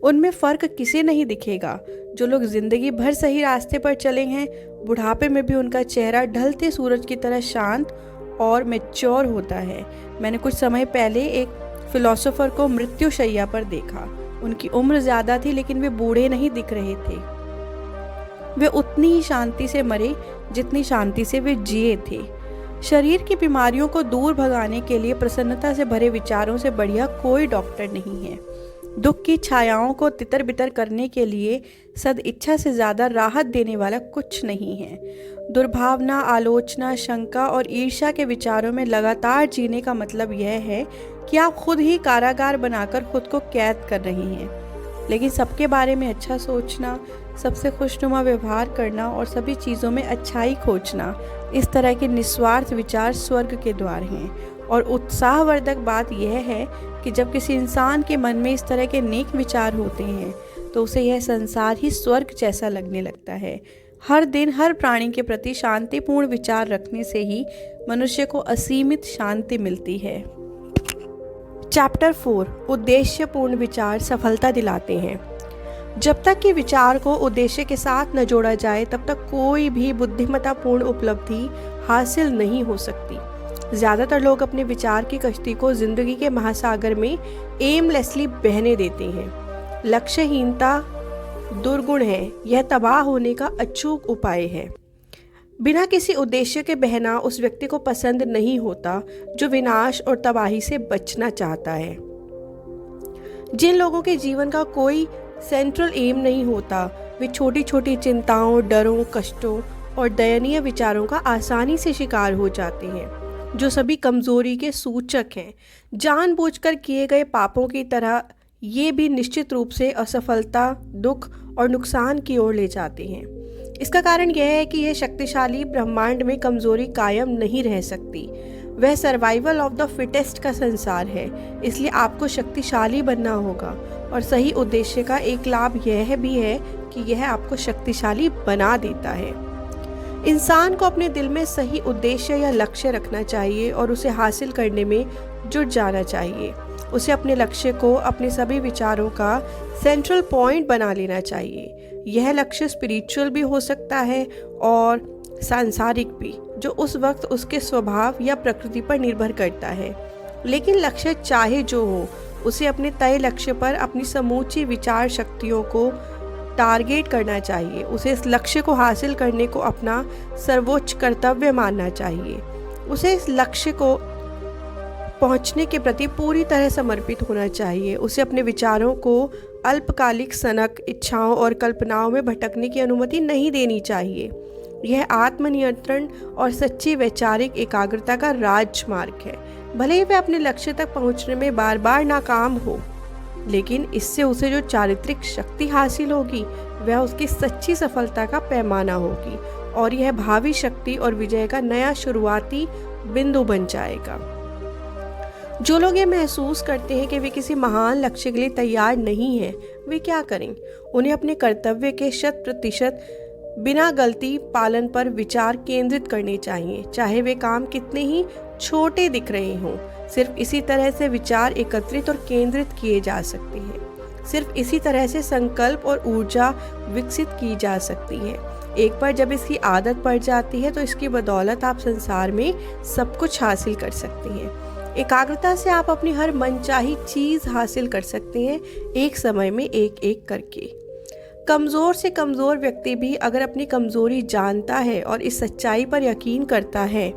A: उनमें फ़र्क किसे नहीं दिखेगा। जो लोग जिंदगी भर सही रास्ते पर चले हैं, बुढ़ापे में भी उनका चेहरा ढलते सूरज की तरह शांत और मैच्योर होता है। मैंने कुछ समय पहले एक फिलोसोफर को मृत्युशैया पर देखा। उनकी उम्र ज़्यादा थी लेकिन वे बूढ़े नहीं दिख रहे थे। वे उतनी ही शांति से मरे जितनी शांति से वे जिए थे। शरीर की बीमारियों को दूर भगाने के लिए प्रसन्नता से भरे विचारों से बढ़िया कोई डॉक्टर नहीं है। दुख की छायाओं को तितर बितर करने के लिए सदिच्छा से ज़्यादा राहत देने वाला कुछ नहीं है। दुर्भावना, आलोचना, शंका और ईर्ष्या के विचारों में लगातार जीने का मतलब यह है कि आप खुद ही कारागार बनाकर खुद को कैद कर रही हैं। लेकिन सबके बारे में अच्छा सोचना, सबसे खुशनुमा व्यवहार करना और सभी चीज़ों में अच्छाई खोजना, इस तरह के निस्वार्थ विचार स्वर्ग के द्वार हैं। और उत्साहवर्धक बात यह है कि जब किसी इंसान के मन में इस तरह के नेक विचार होते हैं तो उसे यह संसार ही स्वर्ग जैसा लगने लगता है। हर दिन हर प्राणी के प्रति शांतिपूर्ण विचार रखने से ही मनुष्य को असीमित शांति मिलती है। चैप्टर 4, उद्देश्यपूर्ण विचार सफलता दिलाते हैं। जब तक कि विचार को उद्देश्य के साथ न जोड़ा जाए तब तक कोई भी बुद्धिमत्तापूर्ण उपलब्धि हासिल नहीं हो सकती। ज़्यादातर लोग अपने विचार की कश्ती को जिंदगी के महासागर में एमलेसली बहने देते हैं। लक्ष्यहीनता दुर्गुण है, यह तबाह होने का अचूक उपाय है। बिना किसी उद्देश्य के बहना उस व्यक्ति को पसंद नहीं होता जो विनाश और तबाही से बचना चाहता है। जिन लोगों के जीवन का कोई सेंट्रल एम नहीं होता, वे छोटी छोटी चिंताओं, डरों, कष्टों और दयनीय विचारों का आसानी से शिकार हो जाते हैं, जो सभी कमजोरी के सूचक हैं। जानबूझकर किए गए पापों की तरह ये भी निश्चित रूप से असफलता, दुख और नुकसान की ओर ले जाते हैं। इसका कारण यह है कि यह शक्तिशाली ब्रह्मांड में कमजोरी कायम नहीं रह सकती। वह सर्वाइवल ऑफ द फिटेस्ट का संसार है, इसलिए आपको शक्तिशाली बनना होगा। और सही उद्देश्य का एक लाभ यह भी है कि यह आपको शक्तिशाली बना देता है। इंसान को अपने दिल में सही उद्देश्य या लक्ष्य रखना चाहिए और उसे हासिल करने में जुट जाना चाहिए। उसे अपने लक्ष्य को अपने सभी विचारों का सेंट्रल पॉइंट बना लेना चाहिए। यह लक्ष्य स्पिरिचुअल भी हो सकता है और सांसारिक भी, जो उस वक्त उसके स्वभाव या प्रकृति पर निर्भर करता है। लेकिन लक्ष्य चाहे जो हो, उसे अपने तय लक्ष्य पर अपनी समूची विचार शक्तियों को टारगेट करना चाहिए। उसे इस लक्ष्य को हासिल करने को अपना सर्वोच्च कर्तव्य मानना चाहिए। उसे इस लक्ष्य को पहुंचने के प्रति पूरी तरह समर्पित होना चाहिए। उसे अपने विचारों को अल्पकालिक सनक, इच्छाओं और कल्पनाओं में भटकने की अनुमति नहीं देनी चाहिए। यह आत्मनियंत्रण और सच्ची वैचारिक एकाग्रता का राजमार्ग है। भले ही वह अपने लक्ष्य तक पहुंचने में बार बार नाकाम हो, लेकिन इससे उसे जो चारित्रिक शक्ति हासिल होगी वह उसकी सच्ची सफलता का पैमाना होगी और यह भावी शक्ति और विजय का नया शुरुआती बिंदु बन जाएगा। जो लोग ये महसूस करते हैं कि वे किसी महान लक्ष्य के लिए तैयार नहीं हैं, वे क्या करें? उन्हें अपने कर्तव्य के 100% बिना गलती पालन पर विचार केंद्रित करने चाहिए, चाहे वे काम कितने ही छोटे दिख रहे हों। सिर्फ इसी तरह से विचार एकत्रित और केंद्रित किए जा सकते हैं। सिर्फ इसी तरह से संकल्प और ऊर्जा विकसित की जा सकती है। एक बार जब इसकी आदत पड़ जाती है तो इसकी बदौलत आप संसार में सब कुछ हासिल कर सकते हैं। एकाग्रता से आप अपनी हर मनचाही चीज़ हासिल कर सकते हैं, एक समय में एक एक करके। कमज़ोर से कमज़ोर व्यक्ति भी अगर अपनी कमज़ोरी जानता है और इस सच्चाई पर यकीन करता है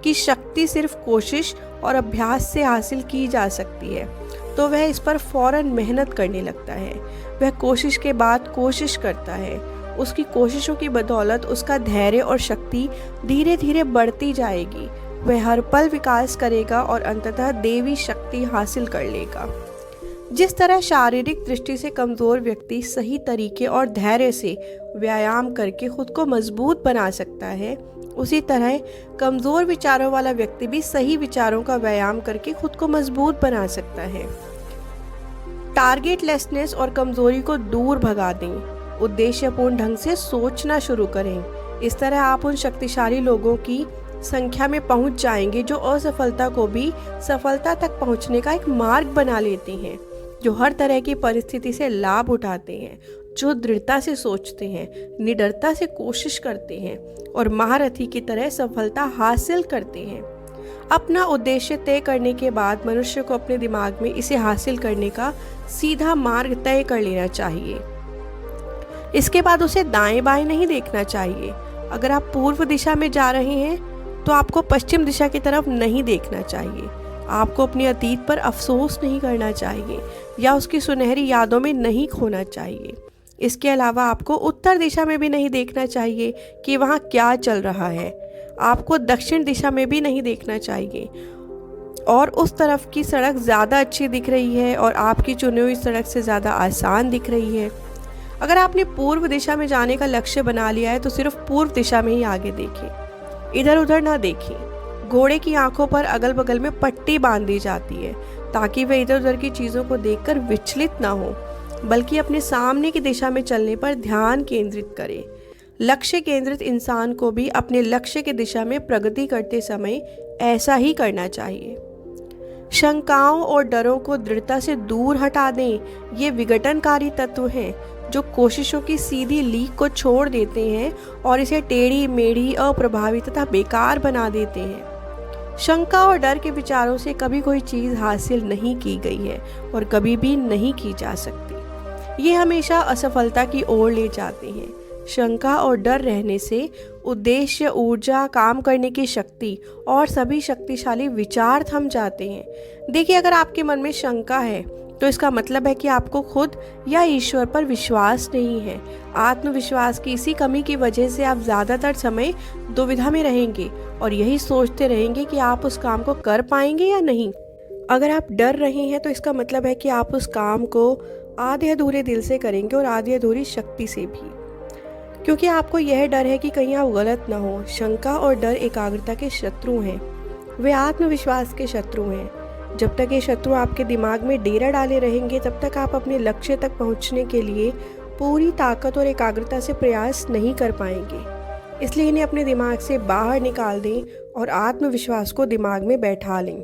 A: कि शक्ति सिर्फ कोशिश और अभ्यास से हासिल की जा सकती है, तो वह इस पर फौरन मेहनत करने लगता है। वह कोशिश के बाद कोशिश करता है। उसकी कोशिशों की बदौलत उसका धैर्य और शक्ति धीरे धीरे बढ़ती जाएगी। वह हर पल विकास करेगा और अंततः देवी शक्ति हासिल कर लेगा। जिस तरह शारीरिक दृष्टि से कमज़ोर व्यक्ति सही तरीके और धैर्य से व्यायाम करके खुद को मजबूत बना सकता है, उसी तरह कमज़ोर विचारों वाला व्यक्ति भी सही विचारों का व्यायाम करके खुद को मजबूत बना सकता है। टारगेटलेसनेस और कमज़ोरी को दूर भगा दें। उद्देश्यपूर्ण ढंग से सोचना शुरू करें। इस तरह आप उन शक्तिशाली लोगों की संख्या में पहुंच जाएंगे जो असफलता को भी सफलता तक पहुंचने का एक मार्ग बना लेते हैं, जो हर तरह की परिस्थिति से लाभ उठाते हैं, जो दृढ़ता से सोचते हैं, निडरता से कोशिश करते हैं और महारथी की तरह सफलता हासिल करते हैं। अपना उद्देश्य तय करने के बाद मनुष्य को अपने दिमाग में इसे हासिल करने का सीधा मार्ग तय कर लेना चाहिए। इसके बाद उसे दाएं बाएं नहीं देखना चाहिए। अगर आप पूर्व दिशा में जा रहे हैं तो आपको पश्चिम दिशा की तरफ नहीं देखना चाहिए। आपको अपने अतीत पर अफसोस नहीं करना चाहिए या उसकी सुनहरी यादों में नहीं खोना चाहिए। इसके अलावा आपको उत्तर दिशा में भी नहीं देखना चाहिए कि वहाँ क्या चल रहा है। आपको दक्षिण दिशा में भी नहीं देखना चाहिए और उस तरफ की सड़क ज़्यादा अच्छी दिख रही है और आपकी चुनी हुई सड़क से ज़्यादा आसान दिख रही है। अगर आपने पूर्व दिशा में जाने का लक्ष्य बना लिया है तो सिर्फ पूर्व दिशा में ही आगे देखें, इधर उधर ना देखें। घोड़े की आंखों पर अगल बगल में पट्टी बांध दी जाती है ताकि वह इधर उधर की चीज़ों को देखकर विचलित ना हो, बल्कि अपने सामने की दिशा में चलने पर ध्यान केंद्रित करे। लक्ष्य केंद्रित इंसान को भी अपने लक्ष्य की दिशा में प्रगति करते समय ऐसा ही करना चाहिए। शंकाओं और डरों को दृढ़ता से दूर हटा दें। ये विघटनकारी तत्व हैं जो कोशिशों की सीधी लीक को छोड़ देते हैं और इसे टेढ़ी मेढ़ी, अप्रभावी तथा बेकार बना देते हैं। शंका और डर के विचारों से कभी कोई चीज़ हासिल नहीं की गई है और कभी भी नहीं की जा सकती। ये हमेशा असफलता की ओर ले जाते हैं। शंका और डर रहने से उद्देश्य, ऊर्जा, काम करने की शक्ति और सभी शक्तिशाली विचार थम जाते हैं। देखिए, अगर आपके मन में शंका है तो इसका मतलब है कि आपको खुद या ईश्वर पर विश्वास नहीं है। आत्मविश्वास की इसी कमी की वजह से आप ज़्यादातर समय दुविधा में रहेंगे और यही सोचते रहेंगे कि आप उस काम को कर पाएंगे या नहीं। अगर आप डर रहे हैं तो इसका मतलब है कि आप उस काम को आधे अधूरे दिल से करेंगे और आधी अधूरी शक्ति से भी, क्योंकि आपको यह डर है कि कहीं आप गलत ना हो। शंका और डर एकाग्रता के शत्रु हैं, वे आत्मविश्वास के शत्रु हैं। जब तक ये शत्रु आपके दिमाग में डेरा डाले रहेंगे तब तक आप अपने लक्ष्य तक पहुंचने के लिए पूरी ताकत और एकाग्रता से प्रयास नहीं कर पाएंगे। इसलिए इन्हें अपने दिमाग से बाहर निकाल दें और आत्मविश्वास को दिमाग में बैठा लें।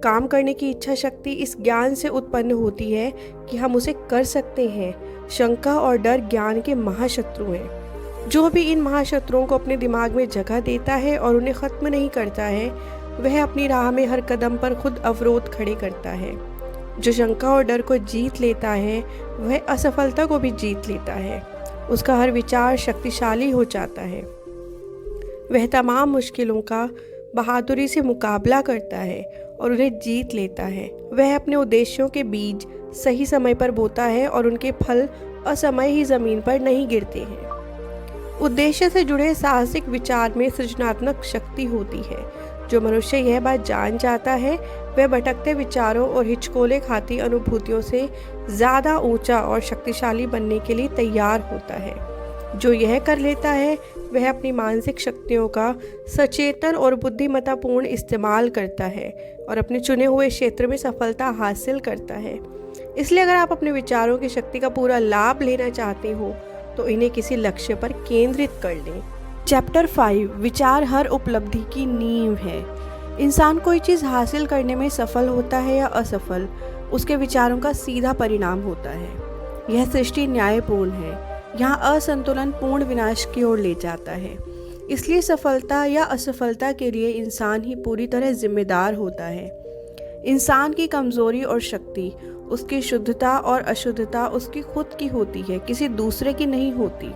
A: काम करने की इच्छा शक्ति इस ज्ञान से उत्पन्न होती है कि हम उसे कर सकते हैं। शंका और डर ज्ञान के महाशत्रु हैं। जो भी इन महाशत्रुओं को अपने दिमाग में जगह देता है और उन्हें ख़त्म नहीं करता है, वह अपनी राह में हर कदम पर खुद अवरोध खड़े करता है। जो शंका और डर को जीत लेता है वह असफलता को भी जीत लेता है। उसका हर विचार शक्तिशाली हो जाता है। वह तमाम मुश्किलों का बहादुरी से मुकाबला करता है और उन्हें जीत लेता है। वह अपने उद्देश्यों के बीज सही समय पर बोता है और उनके फल असमय ही ज़मीन पर नहीं गिरते हैं। उद्देश्य से जुड़े साहसिक विचार में सृजनात्मक शक्ति होती है। जो मनुष्य यह बात जान जाता है वह भटकते विचारों और हिचकोले खाती अनुभूतियों से ज़्यादा ऊंचा और शक्तिशाली बनने के लिए तैयार होता है। जो यह कर लेता है वह अपनी मानसिक शक्तियों का सचेतन और बुद्धिमत्तापूर्ण इस्तेमाल करता है और अपने चुने हुए क्षेत्र में सफलता हासिल करता है। इसलिए अगर आप अपने विचारों की शक्ति का पूरा लाभ लेना चाहते हो तो इन्हें किसी लक्ष्य पर केंद्रित कर लें। चैप्टर 5 विचार हर उपलब्धि की नींव है। इंसान कोई चीज़ हासिल करने में सफल होता है या असफल, उसके विचारों का सीधा परिणाम होता है। यह सृष्टि न्यायपूर्ण है। यहाँ असंतुलन पूर्ण विनाश की ओर ले जाता है। इसलिए सफलता या असफलता के लिए इंसान ही पूरी तरह जिम्मेदार होता है। इंसान की कमजोरी और शक्ति, उसकी शुद्धता और अशुद्धता उसकी खुद की होती है, किसी दूसरे की नहीं होती।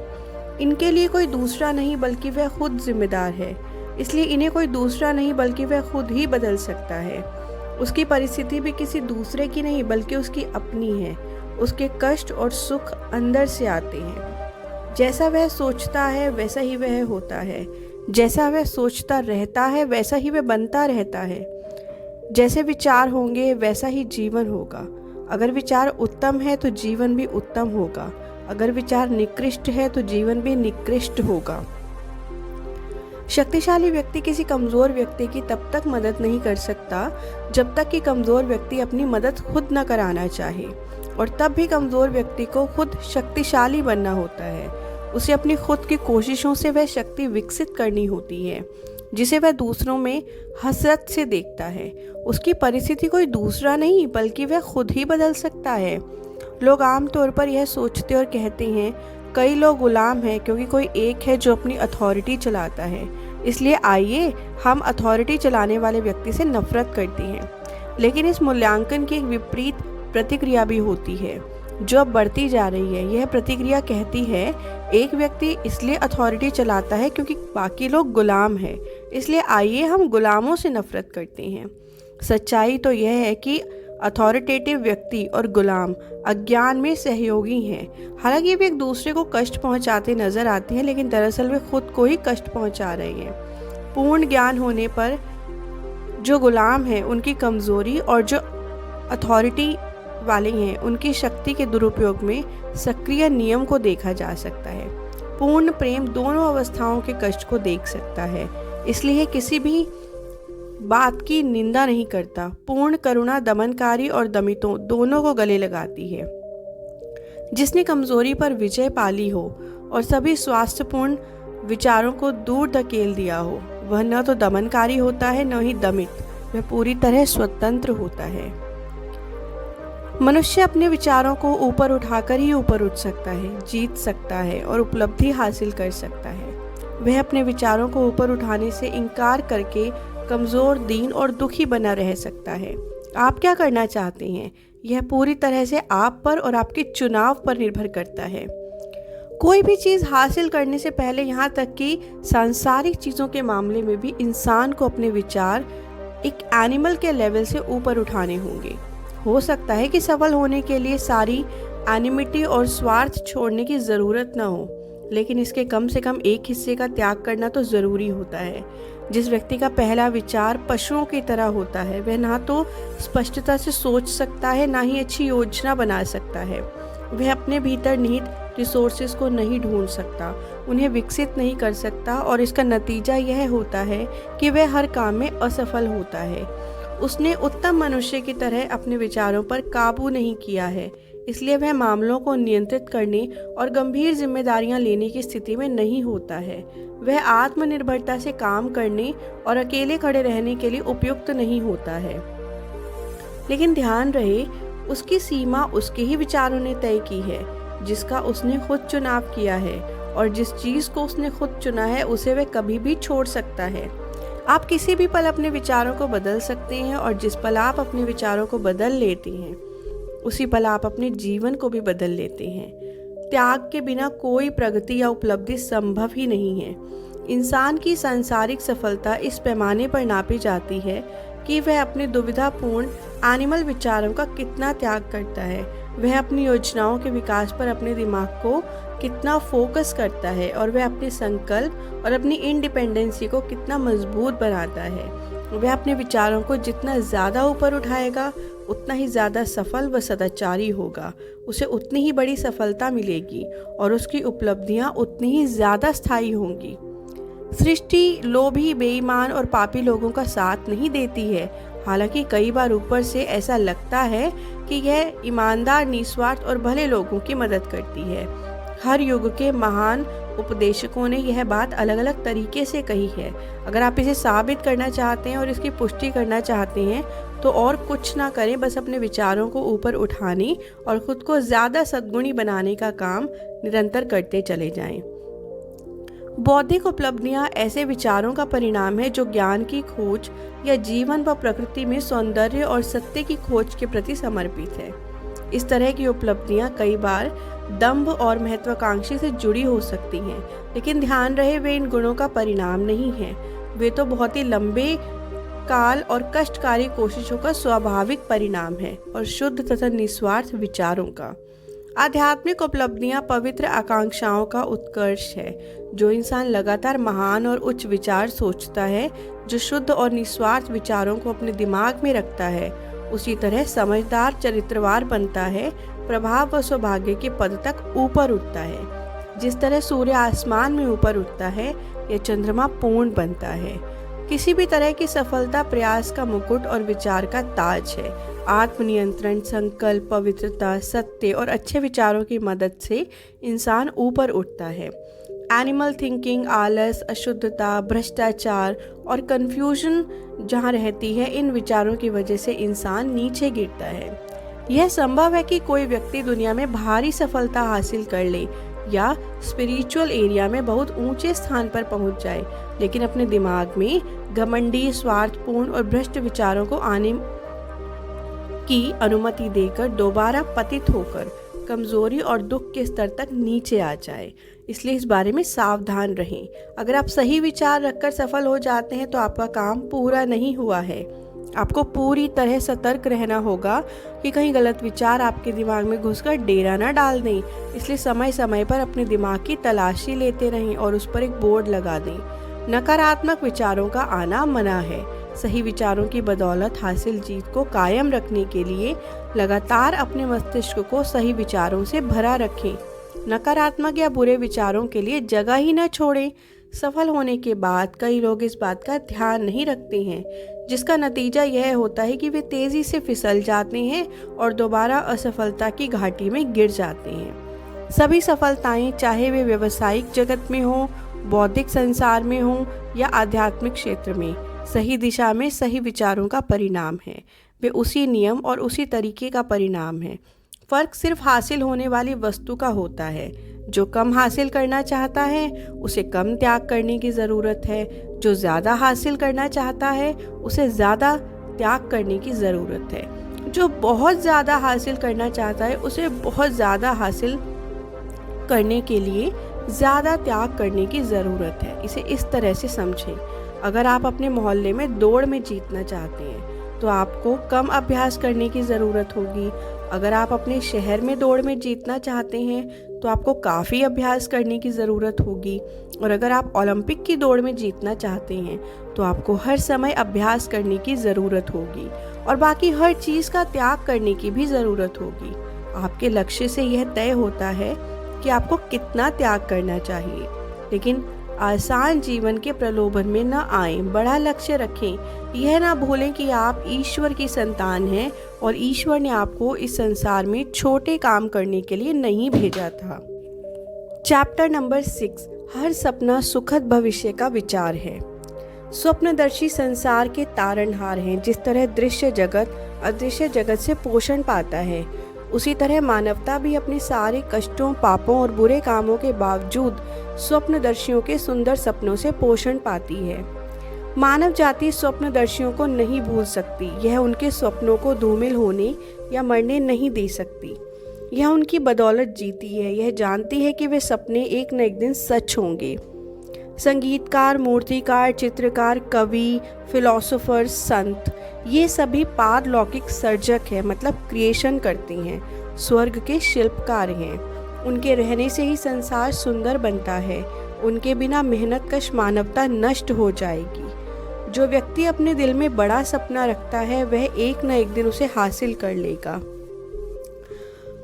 A: इनके लिए कोई दूसरा नहीं बल्कि वह खुद जिम्मेदार है। इसलिए इन्हें कोई दूसरा नहीं बल्कि वह खुद ही बदल सकता है। उसकी परिस्थिति भी किसी दूसरे की नहीं बल्कि उसकी अपनी है। उसके कष्ट और सुख अंदर से आते हैं। जैसा वह सोचता है वैसा ही वह होता है। जैसा वह सोचता रहता है वैसा ही वह बनता रहता है। जैसे विचार होंगे वैसा ही जीवन होगा। अगर विचार उत्तम है तो जीवन भी उत्तम होगा। अगर विचार निकृष्ट है तो जीवन भी निकृष्ट होगा। शक्तिशाली व्यक्ति किसी कमज़ोर व्यक्ति की तब तक मदद नहीं कर सकता जब तक कि कमज़ोर व्यक्ति अपनी मदद खुद न कराना चाहे, और तब भी कमज़ोर व्यक्ति को खुद शक्तिशाली बनना होता है। उसे अपनी खुद की कोशिशों से वह शक्ति विकसित करनी होती है जिसे वह दूसरों में हसरत से देखता है। उसकी परिस्थिति कोई दूसरा नहीं बल्कि वह खुद ही बदल सकता है। लोग आमतौर पर यह सोचते और कहते हैं कई लोग गुलाम हैं क्योंकि कोई एक है जो अपनी अथॉरिटी चलाता है। इसलिए आइए हम अथॉरिटी चलाने वाले व्यक्ति से नफरत करते हैं। लेकिन इस मूल्यांकन की एक विपरीत प्रतिक्रिया भी होती है जो अब बढ़ती जा रही है। यह प्रतिक्रिया कहती है एक व्यक्ति इसलिए अथॉरिटी चलाता है क्योंकि बाकी लोग गुलाम हैं, इसलिए आइए हम गुलामों से नफरत करते हैं। सच्चाई तो यह है कि अथॉरिटेटिव व्यक्ति और गुलाम अज्ञान में सहयोगी हैं। हालांकि वे एक दूसरे को कष्ट पहुंचाते नजर आते हैं, लेकिन दरअसल वे खुद को ही कष्ट पहुंचा रहे हैं। पूर्ण ज्ञान होने पर जो गुलाम हैं उनकी कमजोरी और जो अथॉरिटी वाले हैं उनकी शक्ति के दुरुपयोग में सक्रिय नियम को देखा जा सकता है। पूर्ण प्रेम दोनों अवस्थाओं के कष्ट को देख सकता है, इसलिए किसी भी बात की निंदा नहीं करता। पूर्ण करुणा दमनकारी और दमितों दोनों को गले लगाती है। जिसने कमजोरी पर विजय पाली हो और सभी स्वास्थ्यपूर्ण विचारों को दूर धकेल दिया हो, वह न तो दमनकारी होता है न ही दमित, वह पूरी तरह स्वतंत्र होता है। मनुष्य अपने विचारों को ऊपर उठाकर ही ऊपर उठ सकता है, जीत सकता है और उपलब्धि हासिल कर सकता है। वह अपने विचारों को ऊपर उठाने से इनकार करके कमज़ोर, दीन और दुखी बना रह सकता है। आप क्या करना चाहते हैं यह पूरी तरह से आप पर और आपके चुनाव पर निर्भर करता है। कोई भी चीज़ हासिल करने से पहले यहाँ तक कि सांसारिक चीज़ों के मामले में भी इंसान को अपने विचार एक एनिमल के लेवल से ऊपर उठाने होंगे। हो सकता है कि सफल होने के लिए सारी एनिमिटी और स्वार्थ छोड़ने की ज़रूरत न हो, लेकिन इसके कम से कम एक हिस्से का त्याग करना तो ज़रूरी होता है। जिस व्यक्ति का पहला विचार पशुओं की तरह होता है वह ना तो स्पष्टता से सोच सकता है ना ही अच्छी योजना बना सकता है। वह अपने भीतर निहित रिसोर्सेज को नहीं ढूंढ सकता, उन्हें विकसित नहीं कर सकता और इसका नतीजा यह होता है कि वह हर काम में असफल होता है। उसने उत्तम मनुष्य की तरह अपने विचारों पर काबू नहीं किया है, इसलिए वह मामलों को नियंत्रित करने और गंभीर जिम्मेदारियां लेने की स्थिति में नहीं होता है। वह आत्मनिर्भरता से काम करने और अकेले खड़े रहने के लिए उपयुक्त नहीं होता है। लेकिन ध्यान रहे, उसकी सीमा उसके ही विचारों ने तय की है, जिसका उसने खुद चुनाव किया है, और जिस चीज़ को उसने खुद चुना है उसे वह कभी भी छोड़ सकता है। आप किसी भी पल अपने विचारों को बदल सकते हैं, और जिस पल आप अपने विचारों को बदल लेते हैं उसी पल आप अपने जीवन को भी बदल लेते हैं। त्याग के बिना कोई प्रगति या उपलब्धि संभव ही नहीं है। इंसान की सांसारिक सफलता इस पैमाने पर नापी जाती है कि वह अपने दुविधापूर्ण एनिमल विचारों का कितना त्याग करता है, वह अपनी योजनाओं के विकास पर अपने दिमाग को कितना फोकस करता है, और वह अपने संकल्प और अपनी इंडिपेंडेंसी को कितना मजबूत बनाता है। वह अपने विचारों को जितना ज़्यादा ऊपर उठाएगा उतना ही ज़्यादा सफल व सदाचारी होगा। उसे उतनी ही बड़ी सफलता मिलेगी और उसकी उपलब्धियां उतनी ही ज़्यादा स्थायी होंगी। सृष्टि लोभी, बेईमान और पापी लोगों का साथ नहीं देती है। हालांकि कई बार ऊपर से ऐसा लगता है कि यह ईमानदार, निस्वार्थ और भले लोगों की मदद करती है। हर युग के महान उपदेशकों ने यह बात अलग अलग तरीके से कही है। अगर आप इसे साबित करना चाहते हैं और इसकी पुष्टि करना चाहते हैं तो और कुछ ना करें, बस अपने विचारों को ऊपर उठाने और खुद को ज़्यादा सद्गुणी बनाने का काम निरंतर करते चले जाएं। बौद्धिक उपलब्धियां ऐसे विचारों का परिणाम है जो ज्ञान की खोज या जीवन व प्रकृति में सौंदर्य और सत्य की खोज के प्रति समर्पित है। इस तरह की उपलब्धियां कई बार दंभ और महत्वाकांक्षी से जुड़ी हो सकती हैं, लेकिन ध्यान रहे वे इन गुणों का परिणाम नहीं हैं। वे तो बहुत ही लंबे काल और कष्टकारी कोशिशों का स्वाभाविक परिणाम है और शुद्ध तथा निस्वार्थ विचारों का। आध्यात्मिक उपलब्धियां पवित्र आकांक्षाओं का उत्कर्ष है। जो इंसान लगातार महान और उच्च विचार सोचता है, जो शुद्ध और निस्वार्थ विचारों को अपने दिमाग में रखता है, उसी तरह समझदार, चरित्रवार बनता है, प्रभाव व सौभाग्य के पद तक ऊपर उठता है। जिस तरह सूर्य आसमान में ऊपर उठता है या चंद्रमा पूर्ण बनता है। किसी भी तरह की सफलता प्रयास का मुकुट और विचार का ताज है। आत्मनियंत्रण, संकल्प, पवित्रता, सत्य और अच्छे विचारों की मदद से इंसान ऊपर उठता है। एनिमल थिंकिंग, आलस, अशुद्धता, भ्रष्टाचार और कंफ्यूजन जहाँ रहती है, इन विचारों की वजह से इंसान नीचे गिरता है। यह संभव है कि कोई व्यक्ति दुनिया में भारी सफलता हासिल कर ले या स्पिरिचुअल एरिया में बहुत ऊंचे स्थान पर पहुंच जाए, लेकिन अपने दिमाग में घमंडी, स्वार्थपूर्ण और भ्रष्ट विचारों को आने की अनुमति देकर दोबारा पतित होकर कमजोरी और दुख के स्तर तक नीचे आ जाए। इसलिए इस बारे में सावधान रहें। अगर आप सही विचार रखकर सफल हो जाते हैं तो आपका काम पूरा नहीं हुआ है। आपको पूरी तरह सतर्क रहना होगा कि कहीं गलत विचार आपके दिमाग में घुसकर डेरा ना डाल दें। इसलिए समय समय पर अपने दिमाग की तलाशी लेते रहें और उस पर एक बोर्ड लगा दें। नकारात्मक विचारों का आना मना है। सही विचारों की बदौलत हासिल जीत को कायम रखने के लिए लगातार अपने मस्तिष्क को सही विचारों से भरा रखें। नकारात्मक या बुरे विचारों के लिए जगह ही न छोड़ें। सफल होने के बाद कई लोग इस बात का ध्यान नहीं रखते हैं, जिसका नतीजा यह होता है कि वे तेज़ी से फिसल जाते हैं और दोबारा असफलता की घाटी में गिर जाते हैं। सभी सफलताएं, चाहे वे व्यावसायिक जगत में हों, बौद्धिक संसार में हों या आध्यात्मिक क्षेत्र में, सही दिशा में सही विचारों का परिणाम है। वे उसी नियम और उसी तरीके का परिणाम है। फर्क सिर्फ हासिल होने वाली वस्तु का होता है। जो कम हासिल करना चाहता है उसे कम त्याग करने की ज़रूरत है। जो ज़्यादा हासिल करना चाहता है उसे ज़्यादा त्याग करने की ज़रूरत है। जो बहुत ज़्यादा हासिल करना चाहता है उसे बहुत ज़्यादा हासिल करने के लिए ज़्यादा त्याग करने की ज़रूरत है। इसे इस तरह से समझें। अगर आप अपने मोहल्ले में दौड़ में जीतना चाहते हैं तो आपको कम अभ्यास करने की ज़रूरत होगी। अगर आप अपने शहर में दौड़ में जीतना चाहते हैं तो आपको काफ़ी अभ्यास करने की ज़रूरत होगी। और अगर आप ओलंपिक की दौड़ में जीतना चाहते हैं तो आपको हर समय अभ्यास करने की ज़रूरत होगी और बाकी हर चीज़ का त्याग करने की भी ज़रूरत होगी। आपके लक्ष्य से यह तय होता है कि आपको कितना त्याग करना चाहिए। लेकिन आसान जीवन के प्रलोभन में न आएं, बड़ा लक्ष्य रखें। यह ना भूलें कि आप ईश्वर की संतान हैं और ईश्वर ने आपको इस संसार में छोटे काम करने के लिए नहीं भेजा था। चैप्टर नंबर 6, हर सपना सुखद भविष्य का विचार है। स्वप्नदर्शी संसार के तारणहार हैं। जिस तरह दृश्य जगत अदृश्य जगत से पोषण पाता है, उसी तरह मानवता भी अपने सारे कष्टों, पापों और बुरे कामों के बावजूद स्वप्नदर्शियों के सुंदर सपनों से पोषण पाती है। मानव जाति स्वप्नदर्शियों को नहीं भूल सकती। यह उनके स्वप्नों को धूमिल होने या मरने नहीं दे सकती। यह उनकी बदौलत जीती है। यह जानती है कि वे सपने एक न एक दिन सच होंगे। संगीतकार, मूर्तिकार, चित्रकार, कवि, फिलोसोफर, संत, ये सभी पारलौकिक सर्जक हैं, मतलब क्रिएशन करते हैं, स्वर्ग के शिल्पकार हैं। उनके रहने से ही संसार सुंदर बनता है। उनके बिना मेहनतकश मानवता नष्ट हो जाएगी। जो व्यक्ति अपने दिल में बड़ा सपना रखता है वह एक न एक दिन उसे हासिल कर लेगा।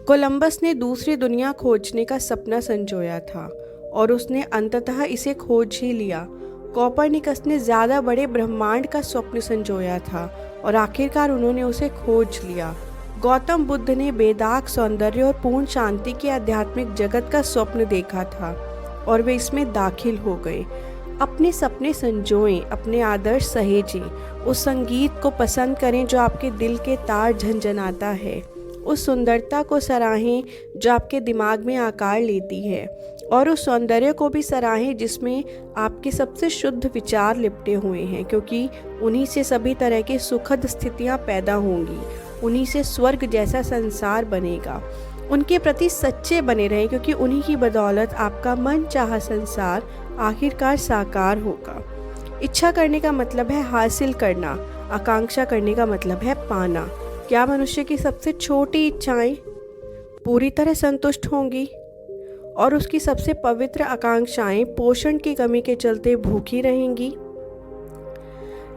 A: कोलंबस ने दूसरी दुनिया खोजने का सपना संजोया था और उसने अंततः इसे खोज ही लिया कोपरनिकस ने ज़्यादा बड़े ब्रह्मांड का स्वप्न संजोया था और आखिरकार उन्होंने उसे खोज लिया। गौतम बुद्ध ने बेदाग सौंदर्य और पूर्ण शांति के आध्यात्मिक जगत का स्वप्न देखा था और वे इसमें दाखिल हो गए। अपने सपने संजोएं, अपने आदर्श सहेजें, उस संगीत को पसंद करें जो आपके दिल के तार झंझनाता है, उस सुंदरता को सराहें जो आपके दिमाग में आकार लेती है और उस सौंदर्य को भी सराहें जिसमें आपके सबसे शुद्ध विचार लिपटे हुए हैं, क्योंकि उन्हीं से सभी तरह की सुखद स्थितियां पैदा होंगी, उन्हीं से स्वर्ग जैसा संसार बनेगा। उनके प्रति सच्चे बने रहें, क्योंकि उन्हीं की बदौलत आपका मन चाहा संसार आखिरकार साकार होगा। इच्छा करने का मतलब है हासिल करना, आकांक्षा करने का मतलब है पाना। क्या मनुष्य की सबसे छोटी इच्छाएं पूरी तरह संतुष्ट होंगी और उसकी सबसे पवित्र आकांक्षाएं पोषण की कमी के चलते भूखी रहेंगी?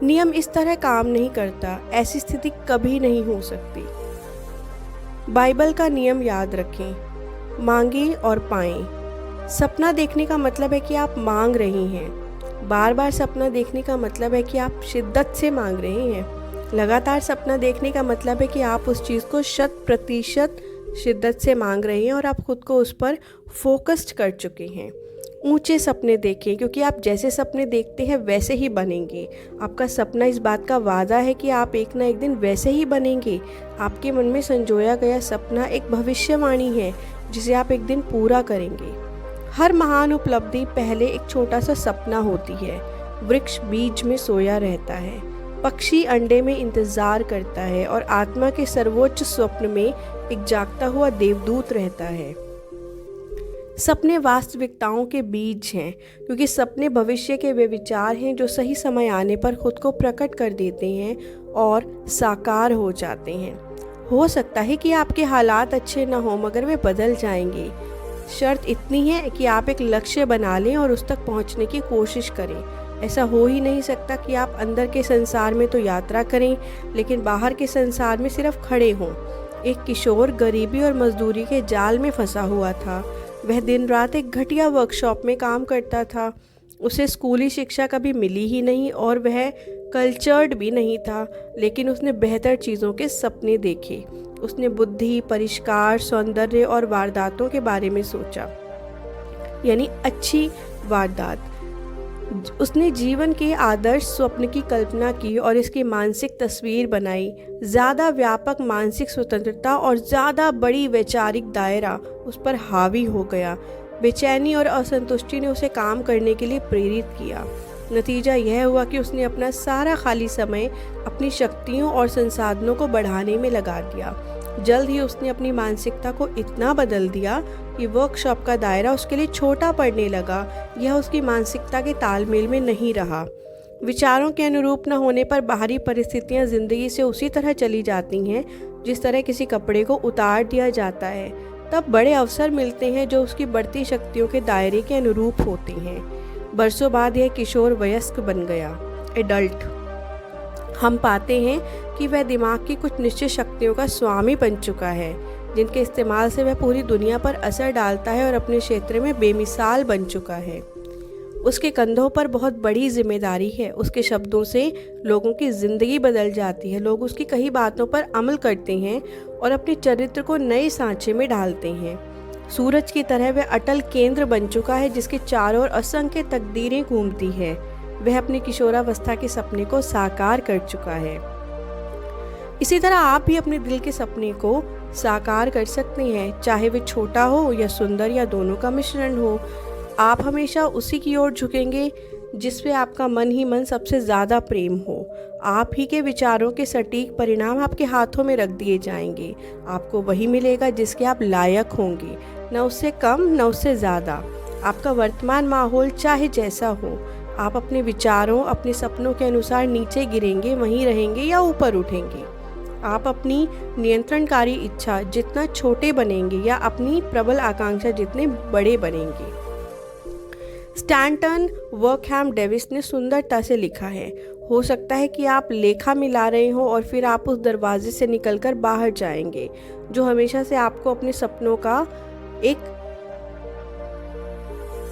A: नियम इस तरह काम नहीं करता, ऐसी स्थिति कभी नहीं हो सकती। बाइबल का नियम याद रखें, मांगे और पाएं। सपना देखने का मतलब है कि आप मांग रहे हैं। बार बार सपना देखने का मतलब है कि आप शिद्दत से मांग रहे हैं। लगातार सपना देखने का मतलब है कि आप उस चीज़ को 100% शिद्दत से मांग रहे हैं और आप खुद को उस पर फोकस्ड कर चुके हैं। ऊंचे सपने देखें, क्योंकि आप जैसे सपने देखते हैं वैसे ही बनेंगे। आपका सपना इस बात का वादा है कि आप एक ना एक दिन वैसे ही बनेंगे। आपके मन में संजोया गया सपना एक भविष्यवाणी है जिसे आप एक दिन पूरा करेंगे। हर महान उपलब्धि पहले एक छोटा सा सपना होती है। वृक्ष बीज में सोया रहता है, पक्षी अंडे में इंतजार करता है और आत्मा के सर्वोच्च स्वप्न में एक जागता हुआ देवदूत रहता है। सपने वास्तविकताओं के बीज हैं, क्योंकि सपने भविष्य के वे विचार हैं जो सही समय आने पर खुद को प्रकट कर देते हैं और साकार हो जाते हैं। हो सकता है कि आपके हालात अच्छे न हों, मगर वे बदल जाएंगे। शर्त इतनी है कि आप एक लक्ष्य बना लें और उस तक पहुंचने की कोशिश करें। ऐसा हो ही नहीं सकता कि आप अंदर के संसार में तो यात्रा करें लेकिन बाहर के संसार में सिर्फ खड़े हों। एक किशोर गरीबी और मजदूरी के जाल में फंसा हुआ था। वह दिन रात एक घटिया वर्कशॉप में काम करता था। उसे स्कूली शिक्षा कभी मिली ही नहीं और वह कल्चर्ड भी नहीं था, लेकिन उसने बेहतर चीज़ों के सपने देखे। उसने बुद्धि, परिष्कार, सौंदर्य और वारदातों के बारे में सोचा, यानी अच्छी वारदात। उसने जीवन के आदर्श स्वप्न की कल्पना की और इसकी मानसिक तस्वीर बनाई। ज़्यादा व्यापक मानसिक स्वतंत्रता और ज़्यादा बड़ी वैचारिक दायरा उस पर हावी हो गया। बेचैनी और असंतुष्टि ने उसे काम करने के लिए प्रेरित किया। नतीजा यह हुआ कि उसने अपना सारा खाली समय अपनी शक्तियों और संसाधनों को बढ़ाने में लगा दिया। जल्द ही उसने अपनी मानसिकता को इतना बदल दिया कि वर्कशॉप का दायरा उसके लिए छोटा पड़ने लगा। यह उसकी मानसिकता के तालमेल में नहीं रहा। विचारों के अनुरूप न होने पर बाहरी परिस्थितियां जिंदगी से उसी तरह चली जाती हैं जिस तरह किसी कपड़े को उतार दिया जाता है। तब बड़े अवसर मिलते हैं जो उसकी बढ़ती शक्तियों के दायरे के अनुरूप होते हैं। बरसों बाद यह किशोर वयस्क बन गया, एडल्ट। हम पाते हैं कि वह दिमाग की कुछ निश्चित शक्तियों का स्वामी बन चुका है, जिनके इस्तेमाल से वह पूरी दुनिया पर असर डालता है और अपने क्षेत्र में बेमिसाल बन चुका है। उसके कंधों पर बहुत बड़ी जिम्मेदारी है। उसके शब्दों से लोगों की ज़िंदगी बदल जाती है। लोग उसकी कई बातों पर अमल करते हैं और अपने चरित्र को नए सांचे में ढालते हैं। सूरज की तरह वह अटल केंद्र बन चुका है जिसके चारों ओर असंख्य तकदीरें घूमती है। वह अपनी किशोरावस्था के सपने को साकार कर चुका है। इसी तरह आप भी अपने दिल के सपने को साकार कर सकते हैं, चाहे वे छोटा हो या सुंदर या दोनों का मिश्रण हो। आप हमेशा उसी की ओर झुकेंगे जिस पे आपका मन ही मन सबसे ज़्यादा प्रेम हो। आप ही के विचारों के सटीक परिणाम आपके हाथों में रख दिए जाएंगे। आपको वही मिलेगा जिसके आप लायक होंगे, न उससे कम न उससे ज़्यादा। आपका वर्तमान माहौल चाहे जैसा हो, आप अपने विचारों, अपने सपनों के अनुसार नीचे गिरेंगे, वहीं रहेंगे या ऊपर उठेंगे। आप अपनी नियंत्रणकारी इच्छा जितना छोटे बनेंगे या अपनी प्रबल आकांक्षा जितने बड़े बनेंगे। स्टैंटन वर्कहैम डेविस ने सुंदरता से लिखा है, हो सकता है कि आप लेखा मिला रहे हो और फिर आप उस दरवाजे से निकलकर बाहर जाएंगे जो हमेशा से आपको अपने सपनों का एक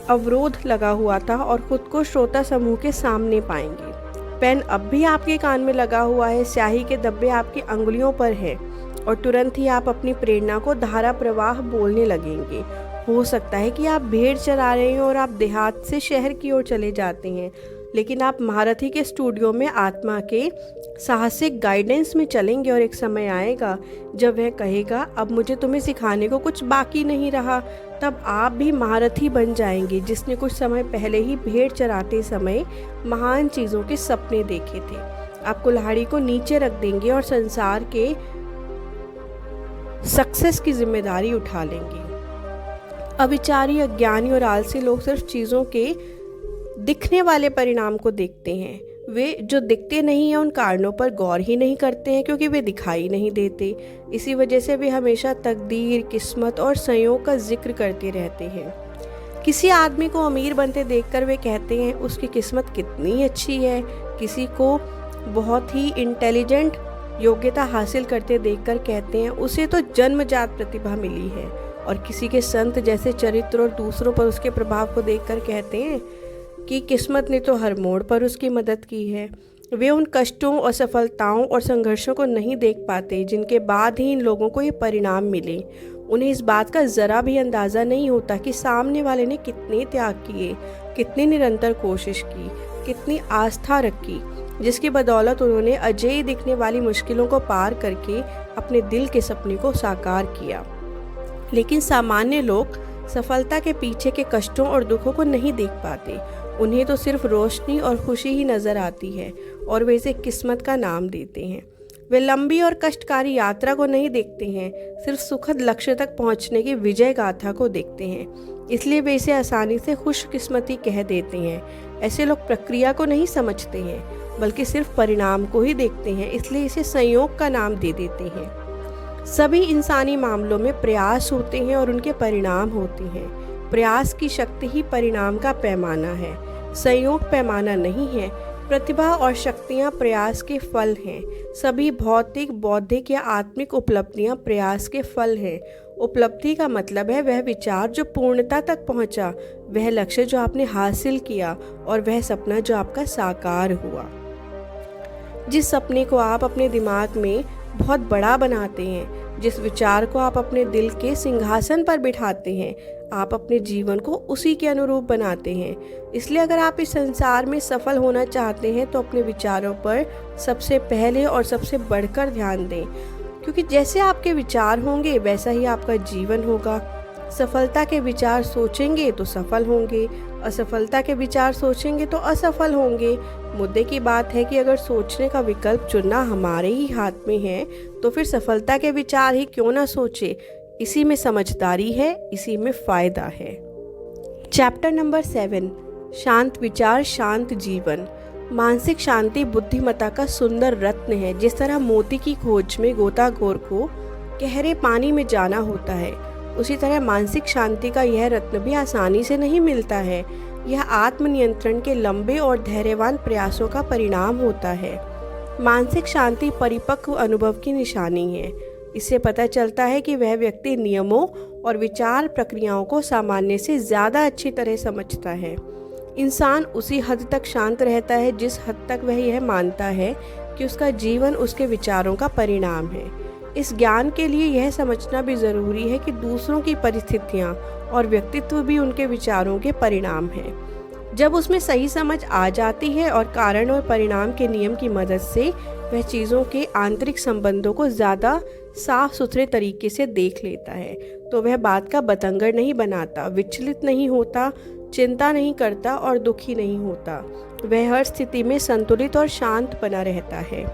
B: अवरोध लगा हुआ था और खुद को श्रोता समूह के सामने पाएंगे। पेन अब भी आपके कान में लगा हुआ है, स्याही के धब्बे आपकी अंगुलियों पर है और तुरंत ही आप अपनी प्रेरणा को धारा प्रवाह बोलने लगेंगे। हो सकता है कि आप भेड़ चरा रहे हैं और आप देहात से शहर की ओर चले जाते हैं, लेकिन आप महारथी के स्टूडियो में आत्मा के साहसिक गाइडेंस में चलेंगे और एक समय आएगा जब वह कहेगा अब मुझे तुम्हें सिखाने को कुछ बाकी नहीं रहा। तब आप भी महारथी बन जाएंगे जिसने कुछ समय पहले ही भेड़ चराते समय महान चीज़ों के सपने देखे थे। आप कुल्हाड़ी को नीचे रख देंगे और संसार के सक्सेस की जिम्मेदारी उठा लेंगे। अविचारी, अज्ञानी और आलसी लोग सिर्फ चीज़ों के दिखने वाले परिणाम को देखते हैं। वे जो दिखते नहीं हैं उन कारणों पर गौर ही नहीं करते हैं क्योंकि वे दिखाई नहीं देते। इसी वजह से वे हमेशा तकदीर, किस्मत और संयोग का जिक्र करते रहते हैं। किसी आदमी को अमीर बनते देखकर वे कहते हैं उसकी किस्मत कितनी अच्छी है। किसी को बहुत ही इंटेलिजेंट योग्यता हासिल करते देखकर कहते हैं उसे तो जन्मजात प्रतिभा मिली है। और किसी के संत जैसे चरित्र और दूसरों पर उसके प्रभाव को देखकर कहते हैं कि किस्मत ने तो हर मोड़ पर उसकी मदद की है। वे उन कष्टों, असफलताओं और संघर्षों को नहीं देख पाते जिनके बाद ही इन लोगों को ये परिणाम मिले। उन्हें इस बात का ज़रा भी अंदाज़ा नहीं होता कि सामने वाले ने कितने त्याग किए, कितनी निरंतर कोशिश की, कितनी आस्था रखी, जिसकी बदौलत उन्होंने अजेय दिखने वाली मुश्किलों को पार करके अपने दिल के सपने को साकार किया। लेकिन सामान्य लोग सफलता के पीछे के कष्टों और दुखों को नहीं देख पाते। उन्हें तो सिर्फ रोशनी और खुशी ही नज़र आती है और वे इसे किस्मत का नाम देते हैं। वे लंबी और कष्टकारी यात्रा को नहीं देखते हैं, सिर्फ सुखद लक्ष्य तक पहुंचने की विजय गाथा को देखते हैं। इसलिए वे इसे आसानी से खुशकिस्मती कह देते हैं। ऐसे लोग प्रक्रिया को नहीं समझते हैं बल्कि सिर्फ परिणाम को ही देखते हैं, इसलिए इसे संयोग का नाम दे देते हैं। सभी इंसानी मामलों में प्रयास होते हैं और उनके परिणाम होते हैं। प्रयास की शक्ति ही परिणाम का पैमाना है, संयोग पैमाना नहीं है। प्रतिभा और शक्तियाँ प्रयास के फल हैं। सभी भौतिक, बौद्धिक या आत्मिक उपलब्धियाँ प्रयास के फल हैं। उपलब्धि का मतलब है वह विचार जो पूर्णता तक पहुँचा, वह लक्ष्य जो आपने हासिल किया और वह सपना जो आपका साकार हुआ। जिस सपने को आप अपने दिमाग में बहुत बड़ा बनाते हैं, जिस विचार को आप अपने दिल के सिंहासन पर बिठाते हैं, आप अपने जीवन को उसी के अनुरूप बनाते हैं। इसलिए अगर आप इस संसार में सफल होना चाहते हैं तो अपने विचारों पर सबसे पहले और सबसे बढ़कर ध्यान दें, क्योंकि जैसे आपके विचार होंगे वैसा ही आपका जीवन होगा। सफलता के विचार सोचेंगे तो सफल होंगे, असफलता के विचार सोचेंगे तो असफल होंगे। मुद्दे की बात है कि अगर सोचने का विकल्प चुनना हमारे ही हाथ में है तो फिर सफलता के विचार ही क्यों ना सोचे। इसी में समझदारी है, इसी में फ़ायदा है। चैप्टर नंबर 7, शांत विचार शांत जीवन। मानसिक शांति बुद्धिमत्ता का सुंदर रत्न है। जिस तरह मोती की खोज में गोताखोर को गहरे पानी में जाना होता है, उसी तरह मानसिक शांति का यह रत्न भी आसानी से नहीं मिलता है। यह आत्मनियंत्रण के लंबे और धैर्यवान प्रयासों का परिणाम होता है। मानसिक शांति परिपक्व अनुभव की निशानी है। इससे पता चलता है कि वह व्यक्ति नियमों और विचार प्रक्रियाओं को सामान्य से ज़्यादा अच्छी तरह समझता है। इंसान उसी हद तक शांत रहता है जिस हद तक वह यह मानता है कि उसका जीवन उसके विचारों का परिणाम है। इस ज्ञान के लिए यह समझना भी ज़रूरी है कि दूसरों की परिस्थितियाँ और व्यक्तित्व भी उनके विचारों के परिणाम हैं। जब उसमें सही समझ आ जाती है और कारण और परिणाम के नियम की मदद से वह चीज़ों के आंतरिक संबंधों को ज़्यादा साफ सुथरे तरीके से देख लेता है, तो वह बात का बतंगड़ नहीं बनाता, विचलित नहीं होता, चिंता नहीं करता और दुखी नहीं होता। वह हर स्थिति में संतुलित और शांत बना रहता है।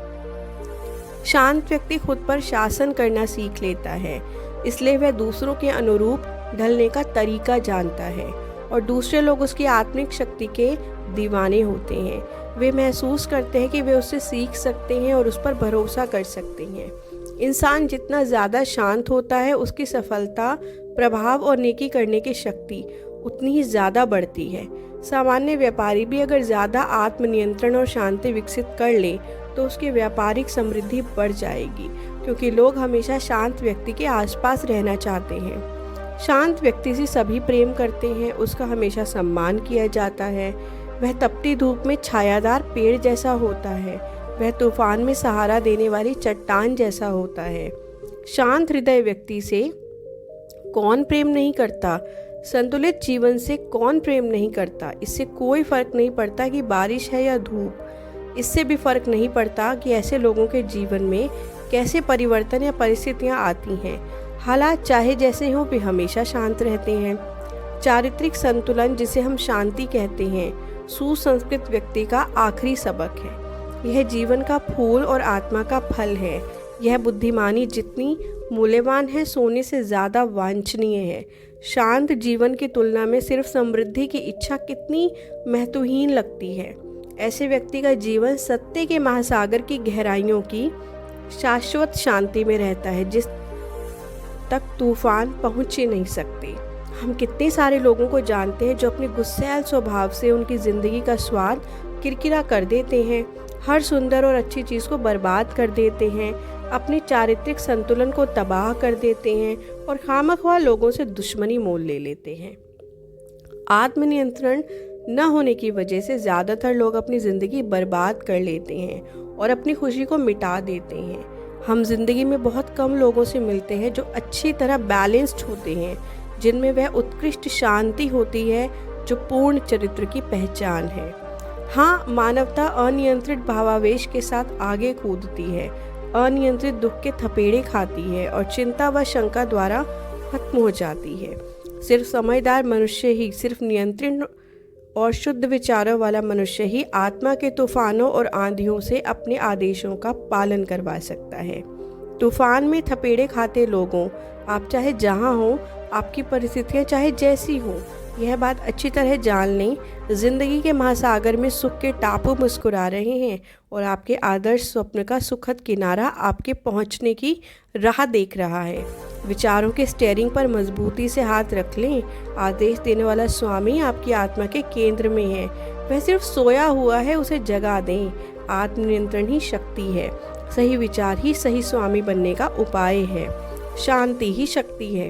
B: शांत व्यक्ति खुद पर शासन करना सीख लेता है, इसलिए वह दूसरों के अनुरूप ढलने का तरीका जानता है और दूसरे लोग उसकी आत्मिक शक्ति के दीवाने होते हैं। वे महसूस करते हैं कि वे उससे सीख सकते हैं और उस पर भरोसा कर सकते हैं। इंसान जितना ज़्यादा शांत होता है, उसकी सफलता, प्रभाव और नेकी करने की शक्ति उतनी ही ज़्यादा बढ़ती है। सामान्य व्यापारी भी अगर ज़्यादा आत्मनियंत्रण और शांति विकसित कर ले तो उसकी व्यापारिक समृद्धि बढ़ जाएगी, क्योंकि लोग हमेशा शांत व्यक्ति के आसपास रहना चाहते हैं। शांत व्यक्ति से सभी प्रेम करते हैं, उसका हमेशा सम्मान किया जाता है। वह तपती धूप में छायादार पेड़ जैसा होता है, वह तूफान में सहारा देने वाली चट्टान जैसा होता है। शांत हृदय व्यक्ति से कौन प्रेम नहीं करता? संतुलित जीवन से कौन प्रेम नहीं करता? इससे कोई फर्क नहीं पड़ता कि बारिश है या धूप। इससे भी फर्क नहीं पड़ता कि ऐसे लोगों के जीवन में कैसे परिवर्तन या परिस्थितियां आती हैं। हालात चाहे जैसे हों, वे हमेशा शांत रहते हैं। चारित्रिक संतुलन, जिसे हम शांति कहते हैं, सुसंस्कृत व्यक्ति का आखिरी सबक है। यह जीवन का फूल और आत्मा का फल है। यह बुद्धिमानी जितनी मूल्यवान है, सोने से ज़्यादा वांछनीय है। शांत जीवन की तुलना में सिर्फ समृद्धि की इच्छा कितनी महत्वहीन लगती है। ऐसे व्यक्ति का जीवन सत्य के महासागर की गहराइयों की शाश्वत शांति में रहता है, जिस तक तूफान पहुंच ही नहीं सकते। हम कितने सारे लोगों को जानते हैं जो अपने गुस्सैल स्वभाव से उनकी ज़िंदगी का स्वाद किरकिरा कर देते हैं, हर सुंदर और अच्छी चीज़ को बर्बाद कर देते हैं, अपने चारित्रिक संतुलन को तबाह कर देते हैं और खामख्वाह लोगों से दुश्मनी मोल ले लेते हैं। आत्मनियंत्रण न होने की वजह से ज़्यादातर लोग अपनी ज़िंदगी बर्बाद कर लेते हैं और अपनी खुशी को मिटा देते हैं। हम जिंदगी में बहुत कम लोगों से मिलते हैं जो अच्छी तरह बैलेंस्ड होते हैं, जिनमें वह उत्कृष्ट शांति होती है जो पूर्ण चरित्र की पहचान है। हाँ, मानवता अनियंत्रित भावावेश के साथ आगे कूदती है, अनियंत्रित दुख के थपेड़े खाती है और चिंता व शंका द्वारा खत्म हो जाती है। सिर्फ समझदार मनुष्य ही, सिर्फ नियंत्रण और शुद्ध विचारों वाला मनुष्य ही आत्मा के तूफानों और आंधियों से अपने आदेशों का पालन करवा सकता है। तूफान में थपेड़े खाते लोगों, आप चाहे जहाँ हो, आपकी परिस्थितियाँ चाहे जैसी हो, यह बात अच्छी तरह जान लें, जिंदगी के महासागर में सुख के टापू मुस्कुरा रहे हैं और आपके आदर्श स्वप्न का सुखद किनारा आपके पहुंचने की राह देख रहा है। विचारों के स्टीयरिंग पर मजबूती से हाथ रख लें। आदेश देने वाला स्वामी आपकी आत्मा के केंद्र में है, वह सिर्फ सोया हुआ है, उसे जगा दें। आत्मनियंत्रण ही शक्ति है, सही विचार ही सही स्वामी बनने का उपाय है, शांति ही शक्ति है।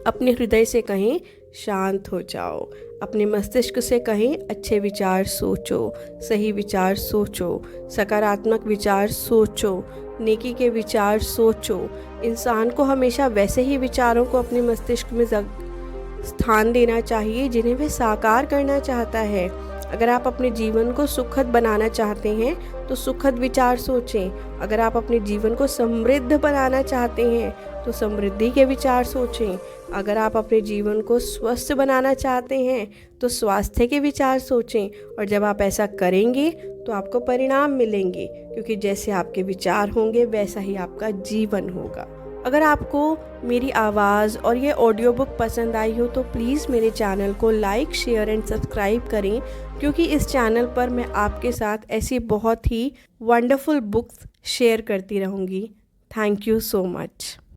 B: अपने हृदय से कहें शांत हो जाओ, अपने मस्तिष्क से कहें अच्छे विचार सोचो, सही विचार सोचो, सकारात्मक विचार सोचो, नेकी के विचार सोचो। इंसान को हमेशा वैसे ही विचारों को अपने मस्तिष्क में स्थान देना चाहिए जिन्हें वह साकार करना चाहता है। अगर आप अपने जीवन को सुखद बनाना चाहते हैं तो सुखद विचार सोचें। अगर आप अपने जीवन को समृद्ध बनाना चाहते हैं तो समृद्धि के विचार सोचें। अगर आप अपने जीवन को स्वस्थ बनाना चाहते हैं तो स्वास्थ्य के विचार सोचें। और जब आप ऐसा करेंगे तो आपको परिणाम मिलेंगे, क्योंकि जैसे आपके विचार होंगे वैसा ही आपका जीवन होगा। अगर आपको मेरी आवाज़ और ये ऑडियो बुक पसंद आई हो तो प्लीज़ मेरे चैनल को लाइक, शेयर एंड सब्सक्राइब करें, क्योंकि इस चैनल पर मैं आपके साथ ऐसी बहुत ही वंडरफुल बुक्स शेयर करती रहूँगी। Thank you so much.